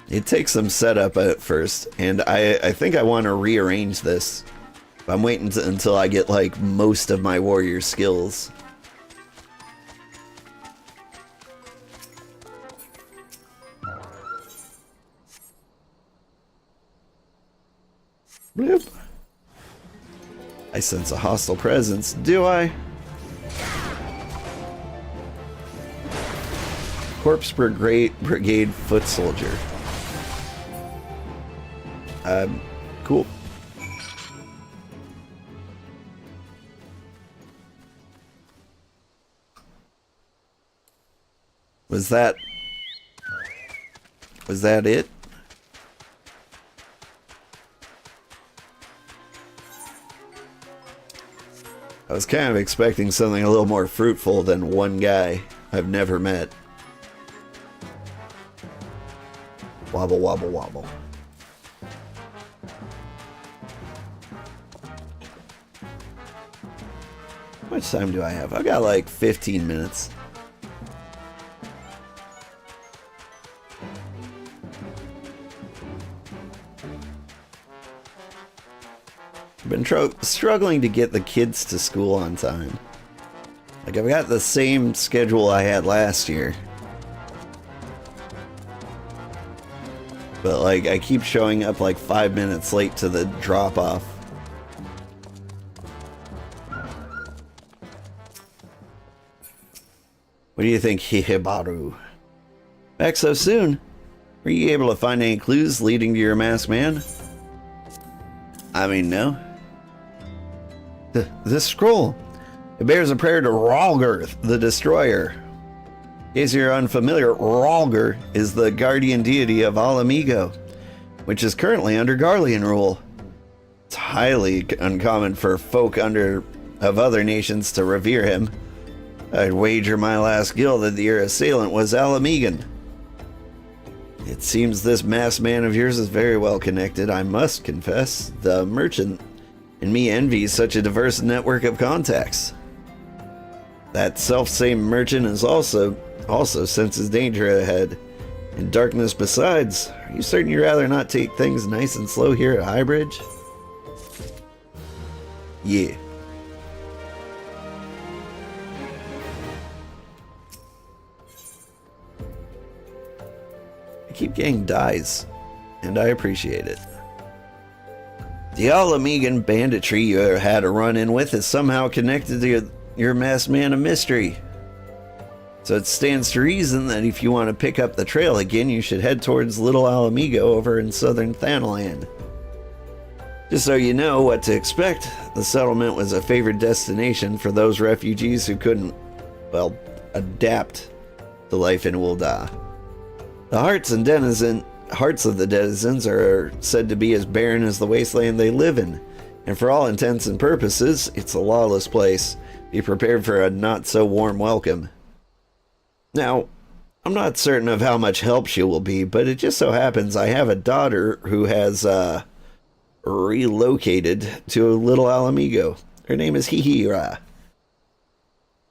It takes some setup at first, and I think I want to rearrange this. I'm waiting until I get like most of my warrior skills. Bloop. I sense a hostile presence, do I? Corpse Brigade Foot Soldier. Cool. Was that it? I was kind of expecting something a little more fruitful than one guy I've never met. Wobble, wobble, wobble. How much time do I have? I've got like 15 minutes. I've been struggling to get the kids to school on time. Like, I've got the same schedule I had last year. But, like, I keep showing up like 5 minutes late to the drop-off. What do you think, Hihibaru? Back so soon? Were you able to find any clues leading to your masked man? I mean, no. This scroll. It bears a prayer to Ralgr, the Destroyer. In case you're unfamiliar, Ralgr is the guardian deity of Alamigo, which is currently under Garlean rule. It's highly uncommon for folk of other nations to revere him. I'd wager my last guild that your assailant was Alamigan. It seems this masked man of yours is very well connected, I must confess. The merchant in me envies such a diverse network of contacts. That self-same merchant is also senses danger ahead, and darkness besides. Are you certain you'd rather not take things nice and slow here at Highbridge? Yeah. I keep getting dies, and I appreciate it. The Alamigan banditry you had a run-in with is somehow connected to your masked man of mystery. So it stands to reason that if you want to pick up the trail again, you should head towards Little Alamigo over in southern Thanalan. Just so you know what to expect, the settlement was a favored destination for those refugees who couldn't, well, adapt to life in Ul'dah. The hearts of the denizens are said to be as barren as the wasteland they live in, and for all intents and purposes, it's a lawless place. Be prepared for a not-so-warm welcome. Now, I'm not certain of how much help she will be, but it just so happens I have a daughter who has relocated to Little Alamigo. Her name is Hihira.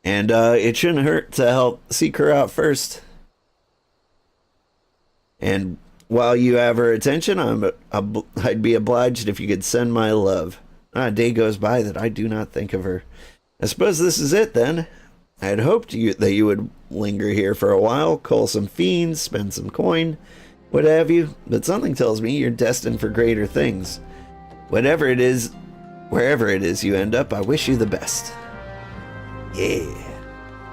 And it shouldn't hurt to help seek her out first. And while you have her attention, I'd be obliged if you could send my love. Not a day goes by that I do not think of her. I suppose this is it then. I had hoped that you would linger here for a while, cull some fiends, spend some coin, what have you, but something tells me you're destined for greater things. Whatever it is, wherever it is you end up, I wish you the best. Yeah.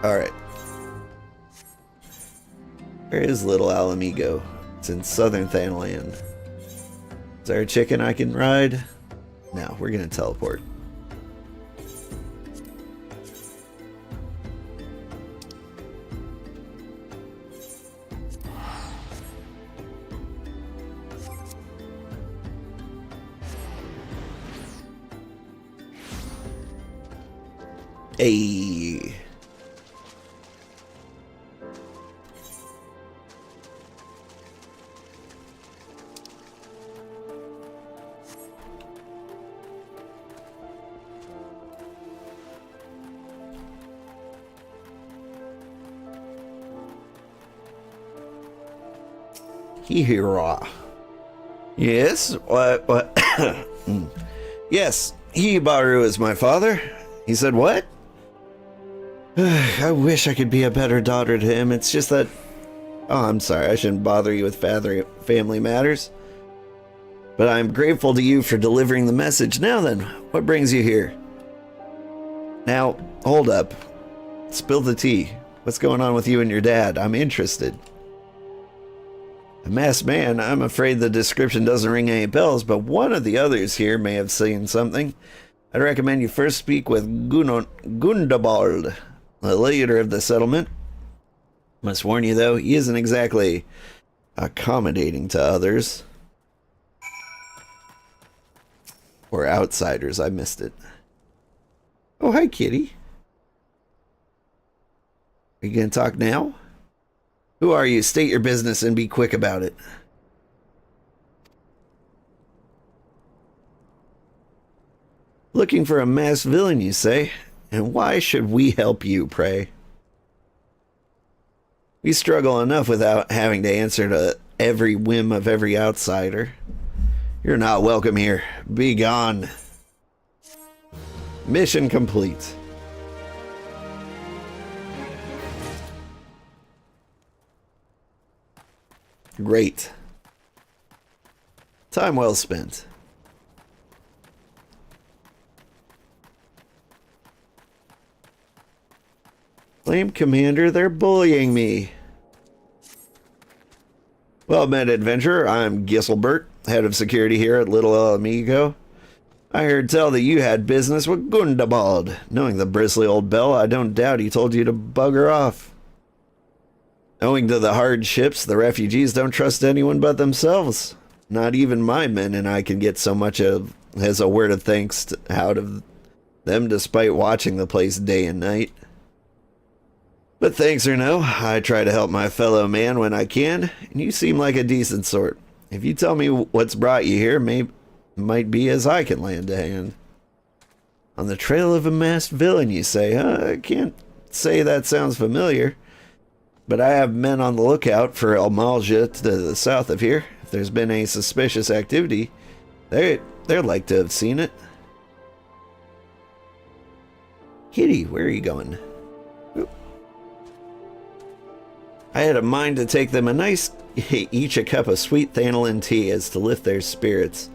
Alright. Where is little Alamigo? It's in southern Thanaland. Is there a chicken I can ride? No, we're gonna teleport. Hey. Hira. Yes? What? Yes, Hibaru is my father. He said what? I wish I could be a better daughter to him. It's just that... Oh, I'm sorry. I shouldn't bother you with family matters. But I'm grateful to you for delivering the message. Now then, what brings you here? Now, hold up. Spill the tea. What's going on with you and your dad? I'm interested. A masked man? I'm afraid the description doesn't ring any bells, but one of the others here may have seen something. I'd recommend you first speak with Gundabald, the leader of the settlement. Must warn you, though, he isn't exactly accommodating to others. Or outsiders. I missed it. Oh, hi, kitty. Are you going to talk now? Who are you? State your business and be quick about it. Looking for a masked villain, you say? And why should we help you, pray? We struggle enough without having to answer to every whim of every outsider. You're not welcome here. Be gone. Mission complete. Great. Time well spent. Flame Commander, they're bullying me. Well met, adventurer. I'm Gisselbert, head of security here at Little Amigo. I heard tell that you had business with Gundabald. Knowing the bristly old bell, I don't doubt he told you to bugger off. Owing to the hardships, the refugees don't trust anyone but themselves. Not even my men and I can get so much as a word of thanks out of them despite watching the place day and night. But thanks or no, I try to help my fellow man when I can, and you seem like a decent sort. If you tell me what's brought you here, might be as I can lend a hand. On the trail of a masked villain, you say, huh? I can't say that sounds familiar. But I have men on the lookout for El Malja to the south of here. If there's been any suspicious activity, they'd like to have seen it. Kitty, where are you going? Oop. I had a mind to take them each a cup of sweet Thanalan tea as to lift their spirits.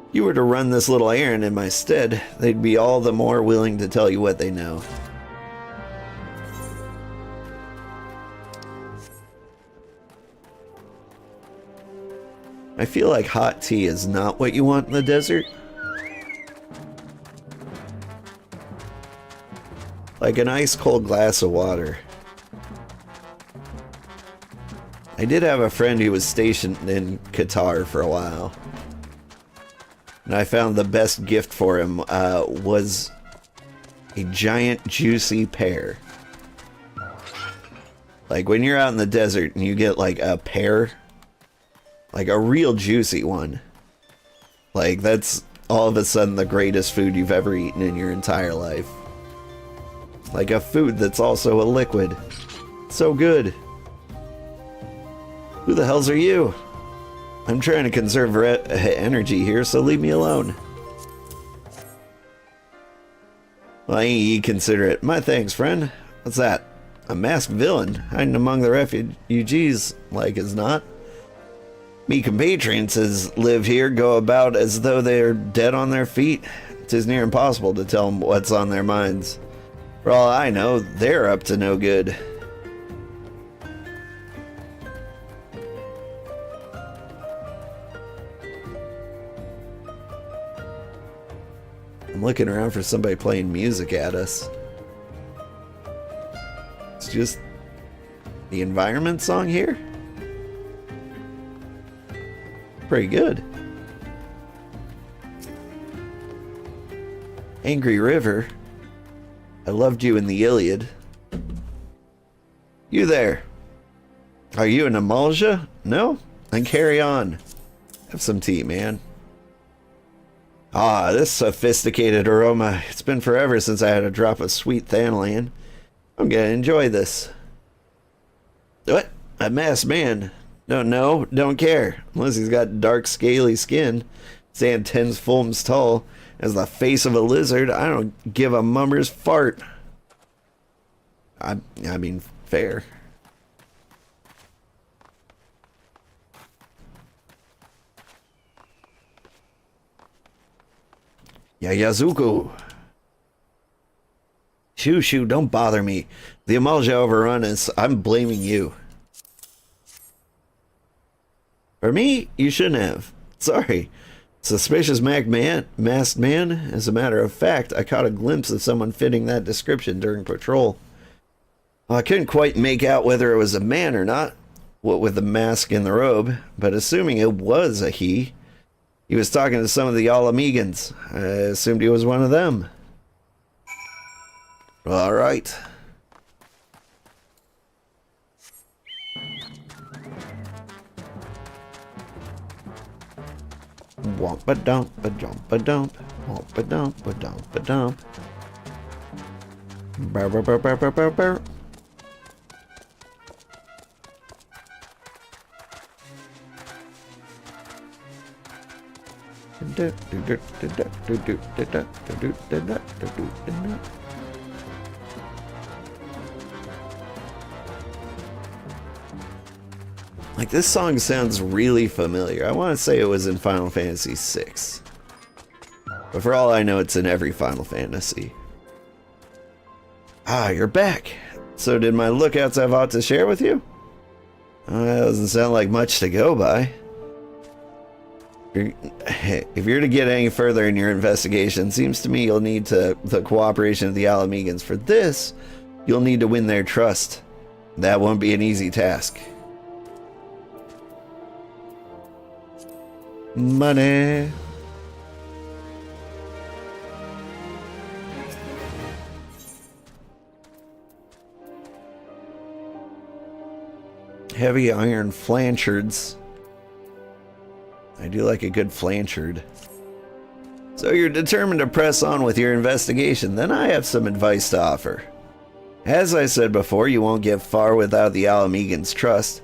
If you were to run this little errand in my stead, they'd be all the more willing to tell you what they know. I feel like hot tea is not what you want in the desert. Like an ice cold glass of water. I did have a friend who was stationed in Qatar for a while. And I found the best gift for him was a giant juicy pear. Like when you're out in the desert and you get like a pear, like a real juicy one, like that's all of a sudden the greatest food you've ever eaten in your entire life. Like a food that's also a liquid. So good. Who the hells are you? I'm trying to conserve energy here, so leave me alone. Well, ain't ye considerate. My thanks, friend. What's that? A masked villain hiding among the refugees, like as not. Me compatriots as live here go about as though they are dead on their feet. 'Tis near impossible to tell them what's on their minds. For all I know, they're up to no good. I'm looking around for somebody playing music at us. It's just the environment song here. Pretty good. Angry River. I loved you in the Iliad. You there. Are you an emulsia? No? Then carry on. Have some tea, man. Ah, this sophisticated aroma. It's been forever since I had a drop of sweet Thanalan. I'm gonna enjoy this. What? A masked man? Don't know, don't care. Unless he's got dark, scaly skin, stand 10 fulms tall, has the face of a lizard, I don't give a mummer's fart. I mean, fair. Yayazuku. Shoo, don't bother me. The emulsia overrun us. I'm blaming you. For me, you shouldn't have. Sorry. Suspicious masked man? As a matter of fact, I caught a glimpse of someone fitting that description during patrol. Well, I couldn't quite make out whether it was a man or not, what with the mask and the robe, but assuming it was a he was talking to some of the Alamegans. I assumed he was one of them. All right. Womp-a-dump, a-jump-a-dump, womp-a-dump, a-dump-a-dump. Burr-burr-burr-burr-burr-burr. Like, this song sounds really familiar. I want to say it was in Final Fantasy VI. But for all I know, it's in every Final Fantasy. Ah, you're back. So did my lookouts have aught to share with you? That doesn't sound like much to go by. If you're to get any further in your investigation, seems to me you'll need the cooperation of the Alamegans. For this, you'll need to win their trust. That won't be an easy task. Money. Heavy iron flanchards. I do like a good flanchard. So you're determined to press on with your investigation, then I have some advice to offer. As I said before, you won't get far without the Alamegans' trust,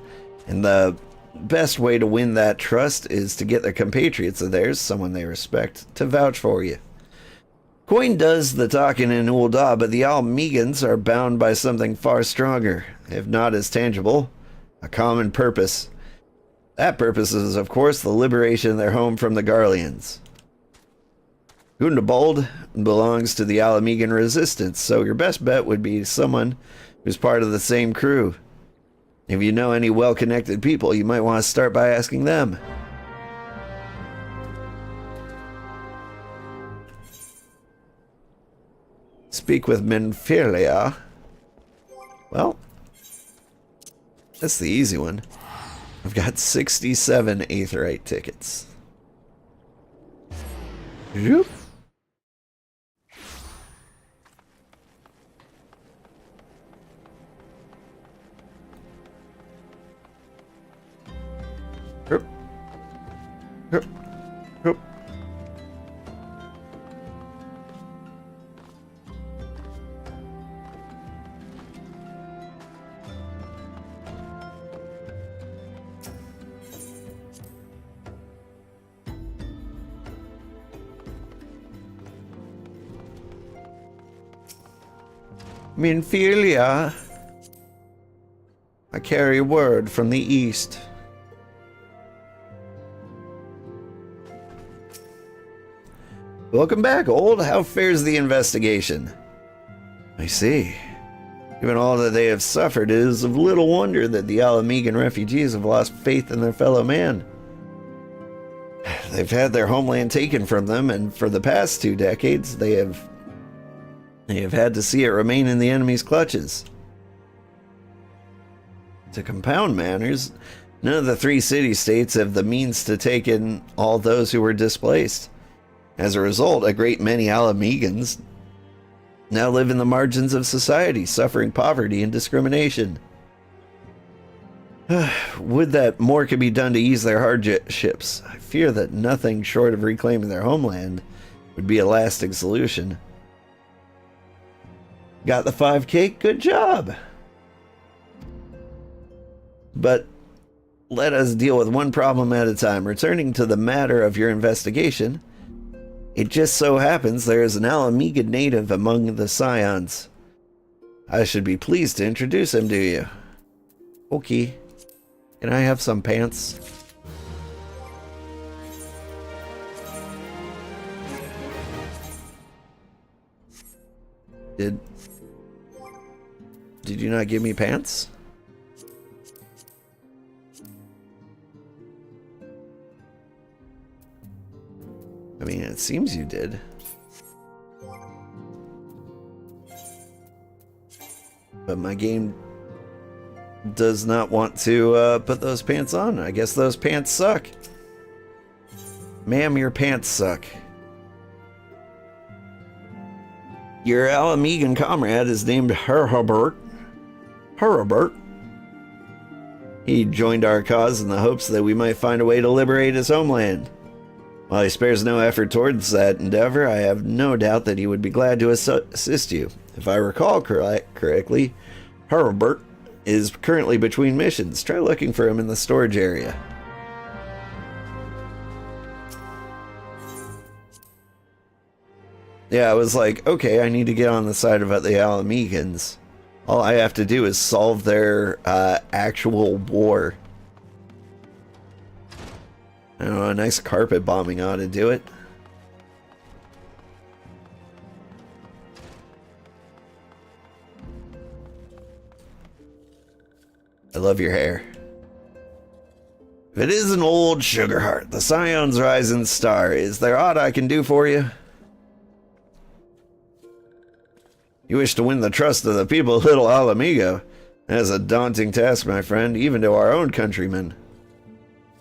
and the best way to win that trust is to get their compatriots of theirs, someone they respect, to vouch for you. Coin does the talking in Ul'dah, but the Alamegans are bound by something far stronger, if not as tangible, a common purpose. That purpose is, of course, the liberation of their home from the Garleans. Gundobald belongs to the Alamegan resistance, so your best bet would be someone who's part of the same crew. If you know any well-connected people, you might want to start by asking them. Speak with Menfilia. Well, that's the easy one. I've got 67 Aetheryte tickets. Zoop. Hup. Hup. Hup. Menfilia, I carry word from the east. Welcome back, old. How fares the investigation? I see. Given all that they have suffered, it is of little wonder that the Alamegan refugees have lost faith in their fellow man. They've had their homeland taken from them, and for the past 2 decades, they have had to see it remain in the enemy's clutches. To compound matters, none of the 3 city-states have the means to take in all those who were displaced. As a result, a great many Alamegans now live in the margins of society, suffering poverty and discrimination. Would that more could be done to ease their hardships. I fear that nothing short of reclaiming their homeland would be a lasting solution. Got the 5K? Good job! But let us deal with one problem at a time. Returning to the matter of your investigation, it just so happens there is an Alamega native among the Scions. I should be pleased to introduce him to you. Okay. Can I have some pants? Did you not give me pants? I mean, it seems you did. But my game does not want to put those pants on. I guess those pants suck. Ma'am, your pants suck. Your Alamegan comrade is named Herbert. Herbert. He joined our cause in the hopes that we might find a way to liberate his homeland. While he spares no effort towards that endeavor, I have no doubt that he would be glad to assist you. If I recall correctly, Herbert is currently between missions. Try looking for him in the storage area. Yeah, I was like, okay, I need to get on the side of the Alamegans. All I have to do is solve their actual war. I don't know, a nice carpet bombing ought to do it. I love your hair. If it isn't old Sugarheart, the Scion's rising star, is there aught I can do for you? You wish to win the trust of the people of Little Alamego. That is a daunting task, my friend, even to our own countrymen.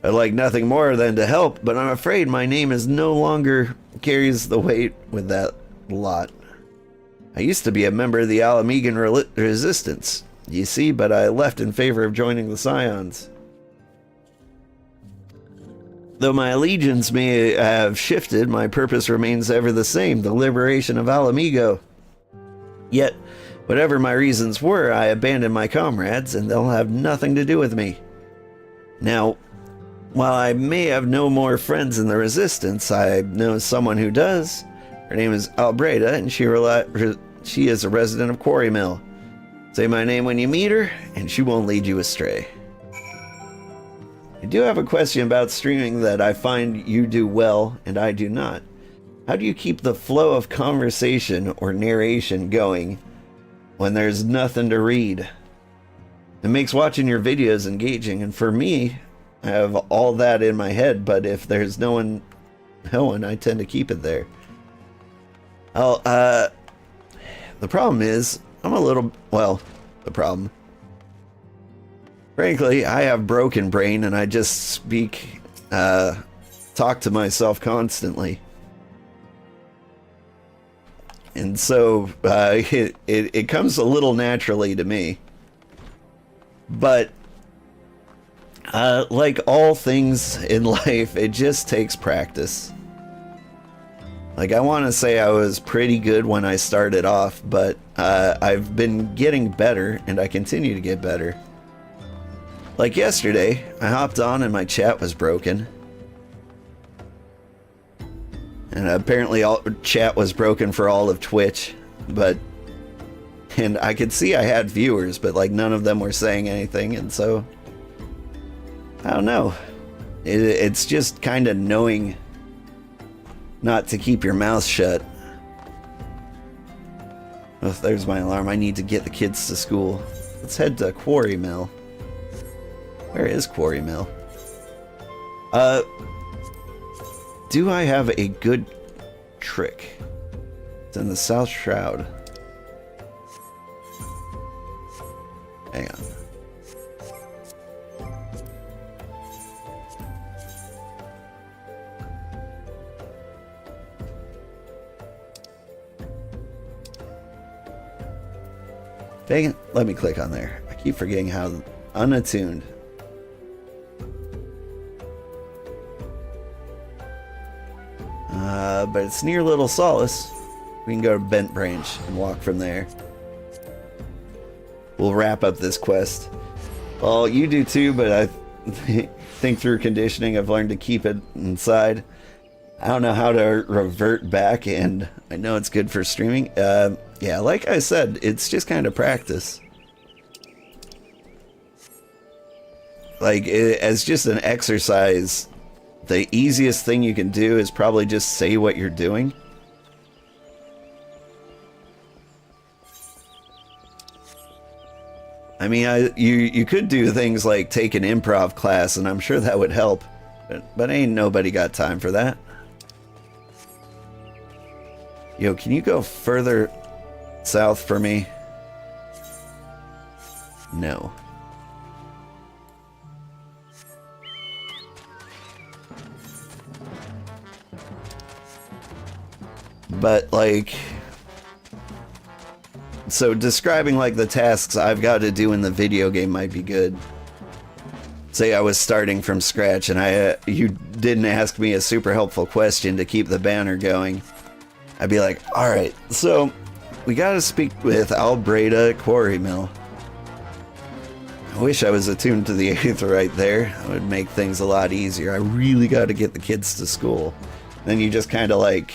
I'd like nothing more than to help, but I'm afraid my name is no longer carries the weight with that lot. I used to be a member of the Alamegan resistance, you see, but I left in favor of joining the Scions. Though my allegiance may have shifted, my purpose remains ever the same, the liberation of Alamego. Yet, whatever my reasons were, I abandoned my comrades, and they'll have nothing to do with me. Now, while I may have no more friends in the Resistance, I know someone who does. Her name is Albreda, and she is a resident of Quarry Mill. Say my name when you meet her, and she won't lead you astray. I do have a question about streaming that I find you do well, and I do not. How do you keep the flow of conversation or narration going when there's nothing to read? It makes watching your videos engaging, and for me, I have all that in my head, but if there's no one, I tend to keep it there. The problem is, the problem. Frankly, I have broken brain and I just talk to myself constantly. And so, it comes a little naturally to me. But like all things in life, it just takes practice. Like, I want to say I was pretty good when I started off, but I've been getting better, and I continue to get better. Like yesterday, I hopped on and my chat was broken. And apparently chat was broken for all of Twitch, and I could see I had viewers, but like none of them were saying anything, and so I don't know. It's just kind of knowing not to keep your mouth shut. Oh, there's my alarm. I need to get the kids to school. Let's head to Quarry Mill. Where is Quarry Mill? do I have a good trick? It's in the South Shroud. Hang on. Dang it, let me click on there. I keep forgetting how unattuned. But it's near Little Solace. We can go to Bent Branch and walk from there. We'll wrap up this quest. Well, you do too, but I think through conditioning I've learned to keep it inside. I don't know how to revert back, and I know it's good for streaming. Yeah, like I said, it's just kind of practice. Like, as just an exercise, the easiest thing you can do is probably just say what you're doing. I mean, you could do things like take an improv class, and I'm sure that would help. But ain't nobody got time for that. Yo, can you go further south for me? No. But, like... So, describing, like, the tasks I've got to do in the video game might be good. Say I was starting from scratch and you didn't ask me a super helpful question to keep the banner going. I'd be like, alright, so we gotta speak with Albreda Quarry Mill. I wish I was attuned to the Aether right there. That would make things a lot easier. I really gotta get the kids to school. Then you just kinda like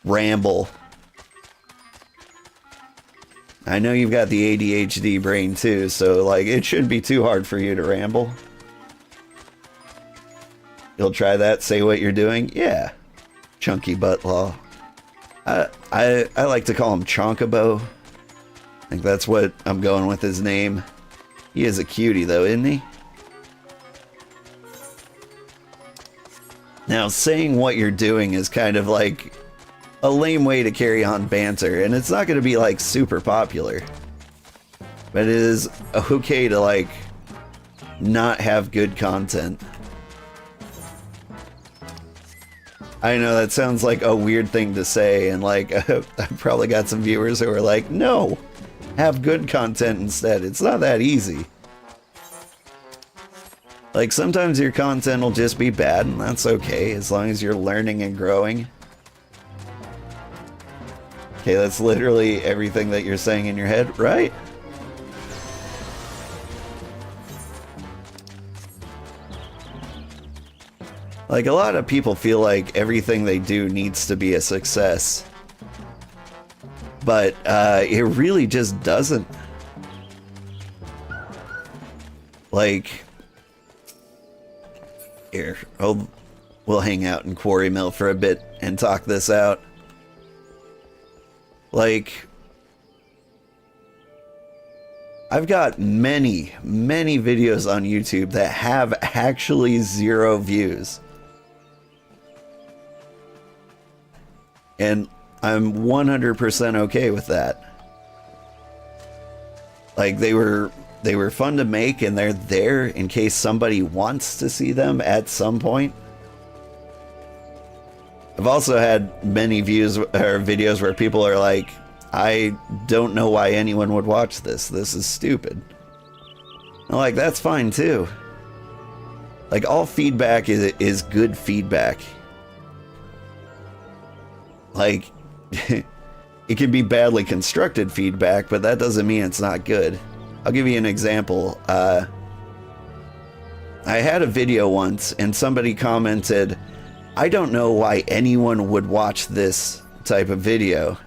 ramble. I know you've got the ADHD brain too, so like it shouldn't be too hard for you to ramble. You'll try that, say what you're doing? Yeah. Chunky butt law. I like to call him Chonkabo. I think that's what I'm going with his name. He is a cutie though, isn't he? Now, saying what you're doing is kind of like a lame way to carry on banter, and it's not going to be like super popular. But it is okay to like not have good content. I know that sounds like a weird thing to say, and like I've probably got some viewers who are like, no, have good content instead. It's not that easy. Like sometimes your content will just be bad, and that's okay as long as you're learning and growing. Okay, that's literally everything that you're saying in your head, right? Like, a lot of people feel like everything they do needs to be a success. But, it really just doesn't. Like, here, we'll hang out in Quarry Mill for a bit and talk this out. Like, I've got many, many videos on YouTube that have actually 0 views. And I'm 100% okay with that. Like, they were fun to make, and they're there in case somebody wants to see them at some point. I've also had many views or videos where people are like, I don't know why anyone would watch this. This is stupid. I'm like, that's fine too. Like, all feedback is good feedback. Like, it can be badly constructed feedback, but that doesn't mean it's not good. I'll give you an example. I had a video once, and somebody commented, I don't know why anyone would watch this type of video.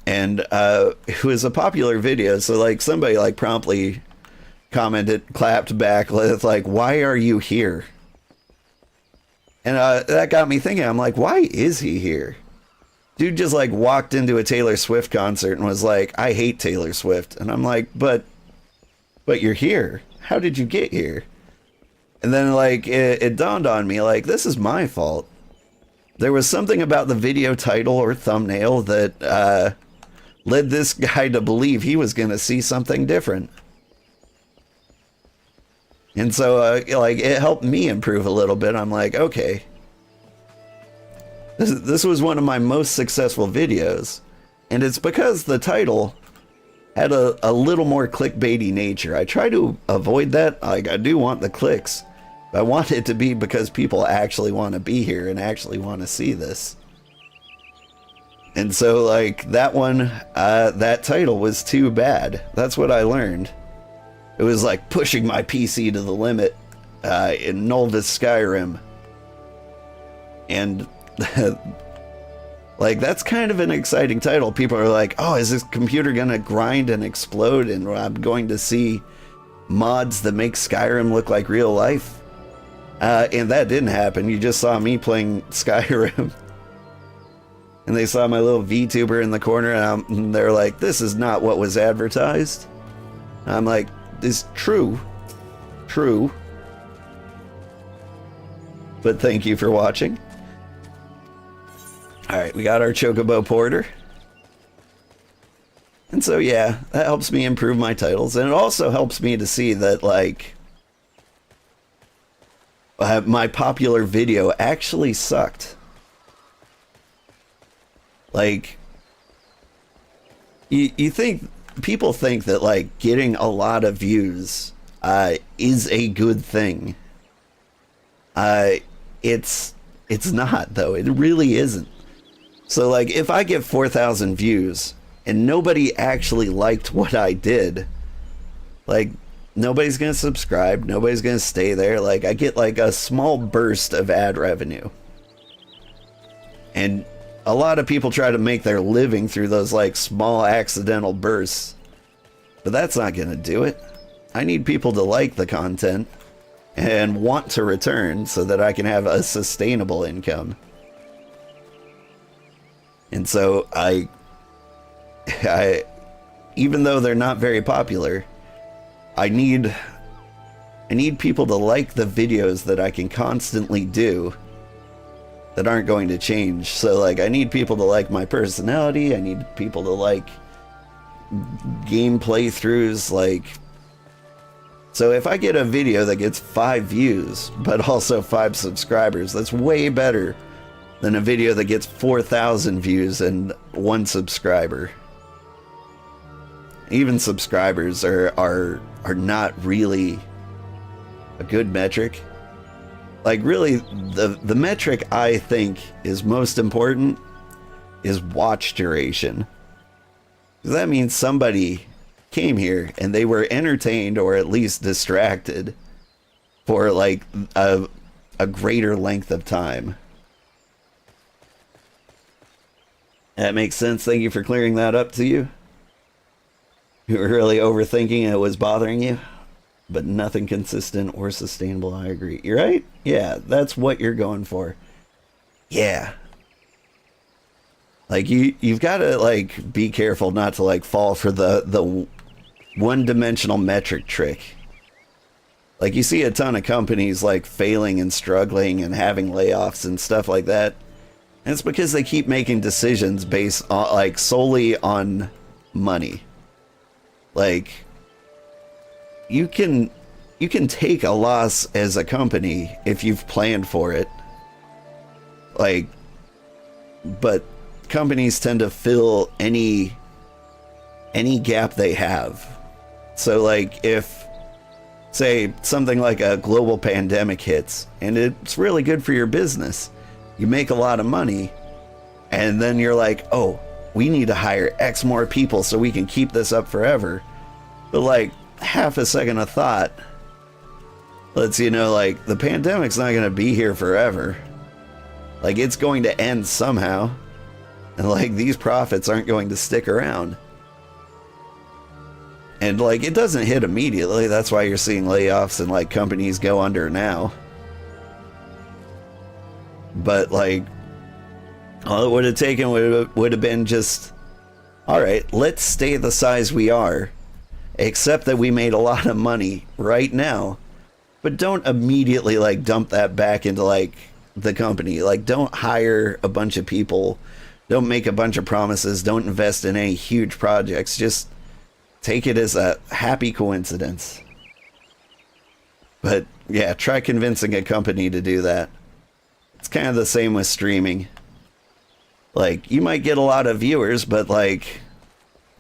And it was a popular video, so like somebody like promptly commented, clapped back with like, why are you here? And that got me thinking, I'm like, why is he here? Dude just like walked into a Taylor Swift concert and was like, I hate Taylor Swift. And I'm like, but you're here. How did you get here? And then like it dawned on me, like, this is my fault. There was something about the video title or thumbnail that led this guy to believe he was going to see something different. And so like it helped me improve a little bit. I'm like, okay, this was one of my most successful videos, and it's because the title had a little more clickbaity nature. I try to avoid that. Like, I do want the clicks, but I want it to be because people actually want to be here and actually want to see this. And so like that one, that title was too bad. That's what I learned. It was like pushing my PC to the limit in Noldus Skyrim. And like, that's kind of an exciting title. People are like, oh, is this computer gonna grind and explode and I'm going to see mods that make Skyrim look like real life? And that didn't happen. You just saw me playing Skyrim. And they saw my little VTuber in the corner, and they're like, this is not what was advertised. I'm like, it's true. True. But thank you for watching. Alright, we got our Chocobo Porter. And so yeah, that helps me improve my titles. And it also helps me to see that, like, my popular video actually sucked. Like, you think, people think that, like, getting a lot of views is a good thing. It's not, though. It really isn't. So, like, if I get 4,000 views and nobody actually liked what I did, like, nobody's gonna subscribe, nobody's gonna stay there. Like, I get, like, a small burst of ad revenue. And a lot of people try to make their living through those, like, small accidental bursts. But that's not gonna do it. I need people to like the content and want to return so that I can have a sustainable income. And so I even though they're not very popular, I need people to like the videos that I can constantly do that aren't going to change. So, like, I need people to like my personality. I need people to like game playthroughs. Like, so if I get a video that gets 5 views but also 5 subscribers, that's way better than a video that gets 4,000 views and 1 subscriber. Even subscribers are not really a good metric. Like, really, the metric I think is most important is watch duration. Because that means somebody came here and they were entertained or at least distracted for, like, a greater length of time. That makes sense. Thank you for clearing that up to you. You were really overthinking it was bothering you, but nothing consistent or sustainable. I agree. You're right. Yeah, that's what you're going for. Yeah. Like, you've got to, like, be careful not to, like, fall for the one-dimensional metric trick. Like, you see a ton of companies, like, failing and struggling and having layoffs and stuff like that. And it's because they keep making decisions based on, like, solely on money. Like, you can take a loss as a company if you've planned for it. Like, but companies tend to fill any gap they have. So, like, if, say, something like a global pandemic hits and it's really good for your business, you make a lot of money, and then you're like, oh, we need to hire X more people so we can keep this up forever. But, like, half a second of thought lets you know, like, the pandemic's not going to be here forever. Like, it's going to end somehow. And, like, these profits aren't going to stick around. And, like, it doesn't hit immediately. That's why you're seeing layoffs and, like, companies go under now. But, like, all it would have taken would have been just, all right, let's stay the size we are, except that we made a lot of money right now, but don't immediately like dump that back into like the company. Like, don't hire a bunch of people, don't make a bunch of promises, don't invest in any huge projects. Just take it as a happy coincidence. But yeah, try convincing a company to do that. It's kind of the same with streaming. Like, you might get a lot of viewers, but like,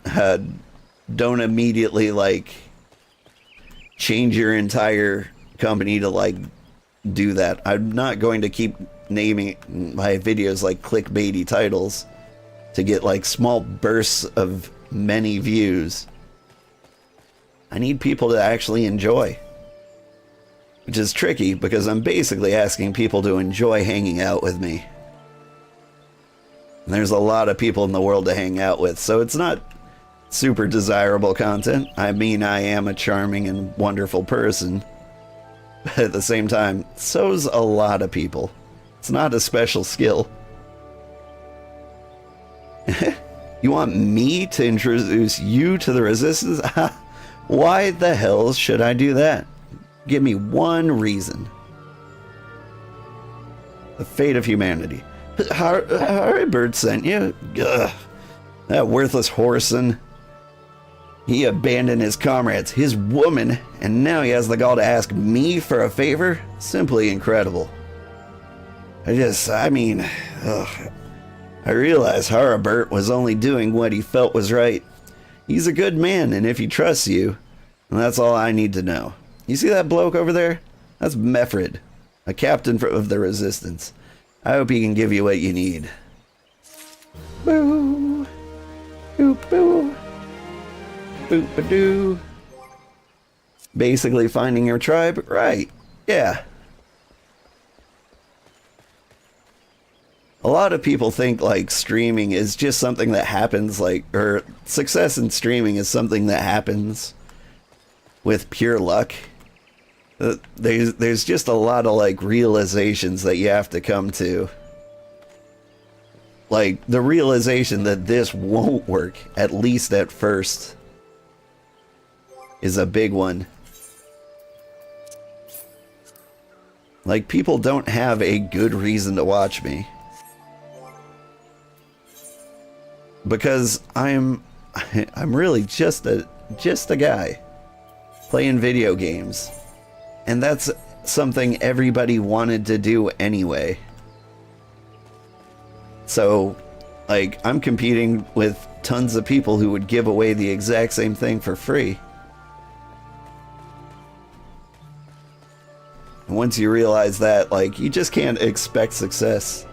don't immediately like change your entire company to like do that. I'm not going to keep naming my videos like clickbaity titles to get like small bursts of many views. I need people to actually enjoy, which is tricky because I'm basically asking people to enjoy hanging out with me. And there's a lot of people in the world to hang out with, so it's not super desirable content. I mean, I am a charming and wonderful person, but at the same time, so's a lot of people. It's not a special skill. You want me to introduce you to the Resistance? Why the hell should I do that? Give me one reason. The fate of humanity. Haukke Bird sent you? Ugh. That worthless whoreson. He abandoned his comrades, his woman, and now he has the gall to ask me for a favor? Simply incredible. I mean, I realize Haukke was only doing what he felt was right. He's a good man, and if he trusts you, then that's all I need to know. You see that bloke over there? That's Meffred, a captain of the Resistance. I hope he can give you what you need. Boo! Boop boo! Boop-a-doo! Basically finding your tribe? Right. Yeah. A lot of people think like streaming is just something that happens or success in streaming is something that happens with pure luck. There's just a lot of like realizations that you have to come to. Like the realization that this won't work, at least at first, is a big one. Like, people don't have a good reason to watch me. Because I'm really just a guy playing video games. And that's something everybody wanted to do anyway. So, like, I'm competing with tons of people who would give away the exact same thing for free. And once you realize that, like, you just can't expect success.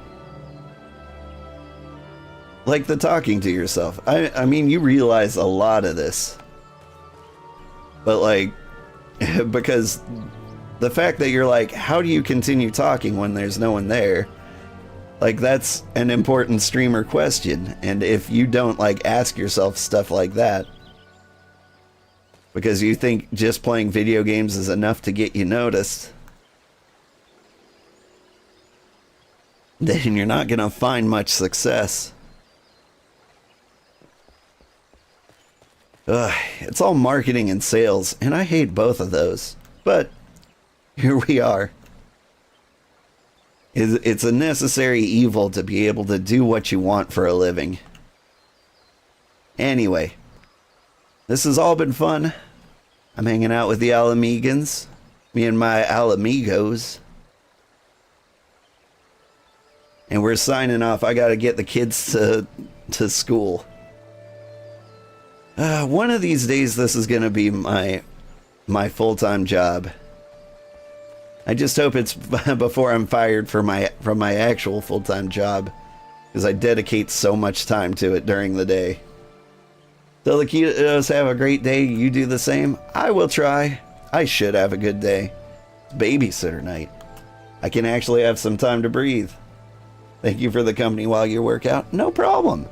Like the talking to yourself. I mean, you realize a lot of this. But, like, because the fact that you're like, how do you continue talking when there's no one there? Like, that's an important streamer question. And if you don't, like, ask yourself stuff like that, because you think just playing video games is enough to get you noticed, then you're not gonna find much success. It's all marketing and sales, and I hate both of those. But here we are. It's a necessary evil to be able to do what you want for a living. Anyway, this has all been fun. I'm hanging out with the Alamegans, me and my Alamigos. And we're signing off. I gotta get the kids to school. One of these days, this is gonna be my full-time job. I just hope it's before I'm fired from my actual full-time job, because I dedicate so much time to it during the day. So the kiddos have a great day. You do the same. I will try. I should have a good day. It's babysitter night. I can actually have some time to breathe. Thank you for the company while you work out. No problem.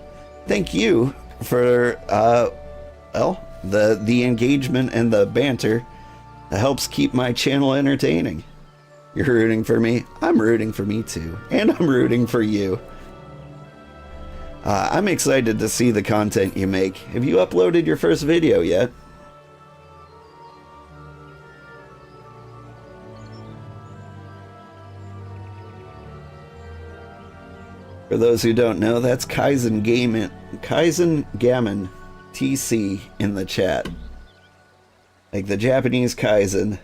Thank you for the engagement and the banter that helps keep my channel entertaining. You're rooting for me. I'm rooting for me too. And I'm rooting for you. I'm excited to see the content you make. Have you uploaded your first video yet? For those who don't know, that's Kaizen Gammon TC in the chat. Like the Japanese Kaizen,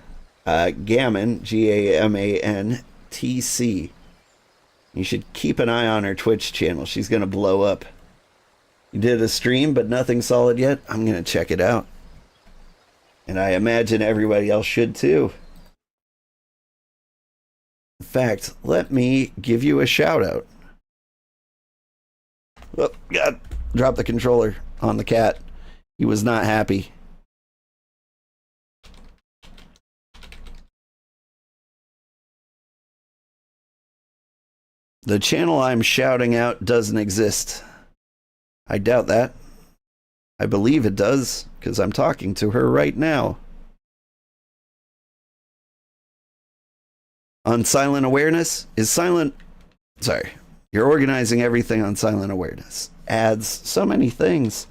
Gammon, Gaman TC. You should keep an eye on her Twitch channel. She's going to blow up. You did a stream, but nothing solid yet? I'm going to check it out. And I imagine everybody else should too. In fact, let me give you a shout out. Oh, God. Drop the controller on the cat. He was not happy. The channel I'm shouting out doesn't exist. I doubt that. I believe it does, because I'm talking to her right now. On silent awareness? Is silent... Sorry. You're organizing everything on silent awareness. Ads, so many things.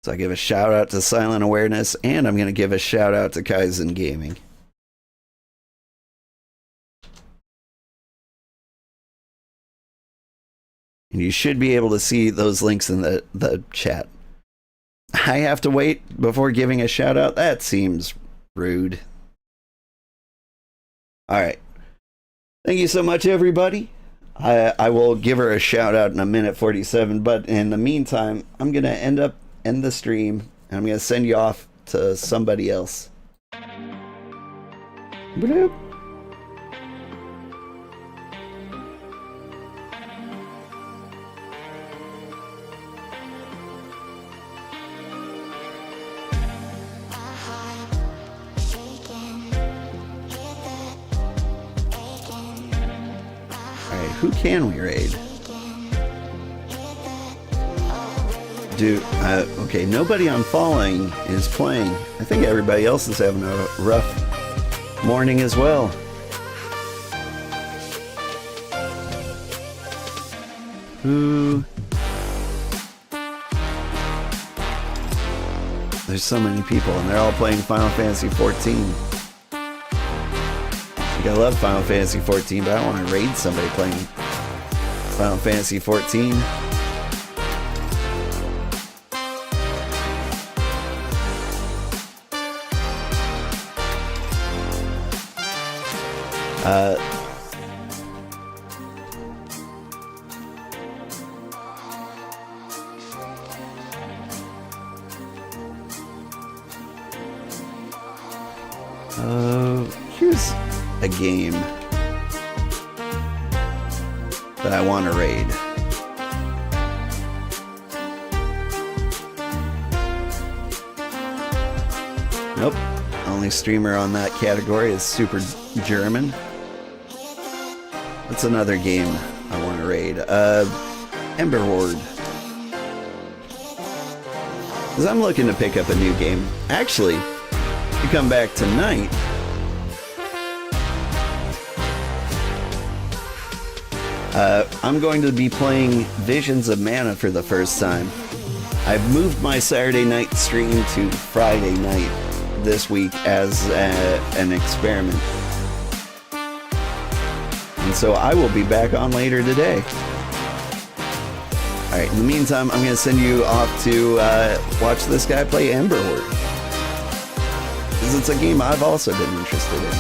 So I give a shout out to Silent Awareness, and I'm going to give a shout out to Kaizen Gaming. And you should be able to see those links in the chat. I have to wait before giving a shout out? That seems rude. Alright. Thank you so much, everybody. I will give her a shout out in a minute 47, but in the meantime, I'm going to end the stream, and I'm going to send you off to somebody else. Bloop. Who can we raid? Dude, okay, nobody I'm following is playing. I think everybody else is having a rough morning as well. Who? There's so many people, and they're all playing Final Fantasy 14. I love Final Fantasy 14, but I don't want to raid somebody playing Final Fantasy 14. Here's a game that I want to raid. Nope. Only streamer on that category is Super German. What's another game I want to raid? Ember Ward. Because I'm looking to pick up a new game. Actually, to come back tonight, I'm going to be playing Visions of Mana for the first time. I've moved my Saturday night stream to Friday night this week as an experiment. And so I will be back on later today. Alright, in the meantime, I'm going to send you off to watch this guy play Ember Ward. Because it's a game I've also been interested in.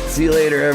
See you later, everyone.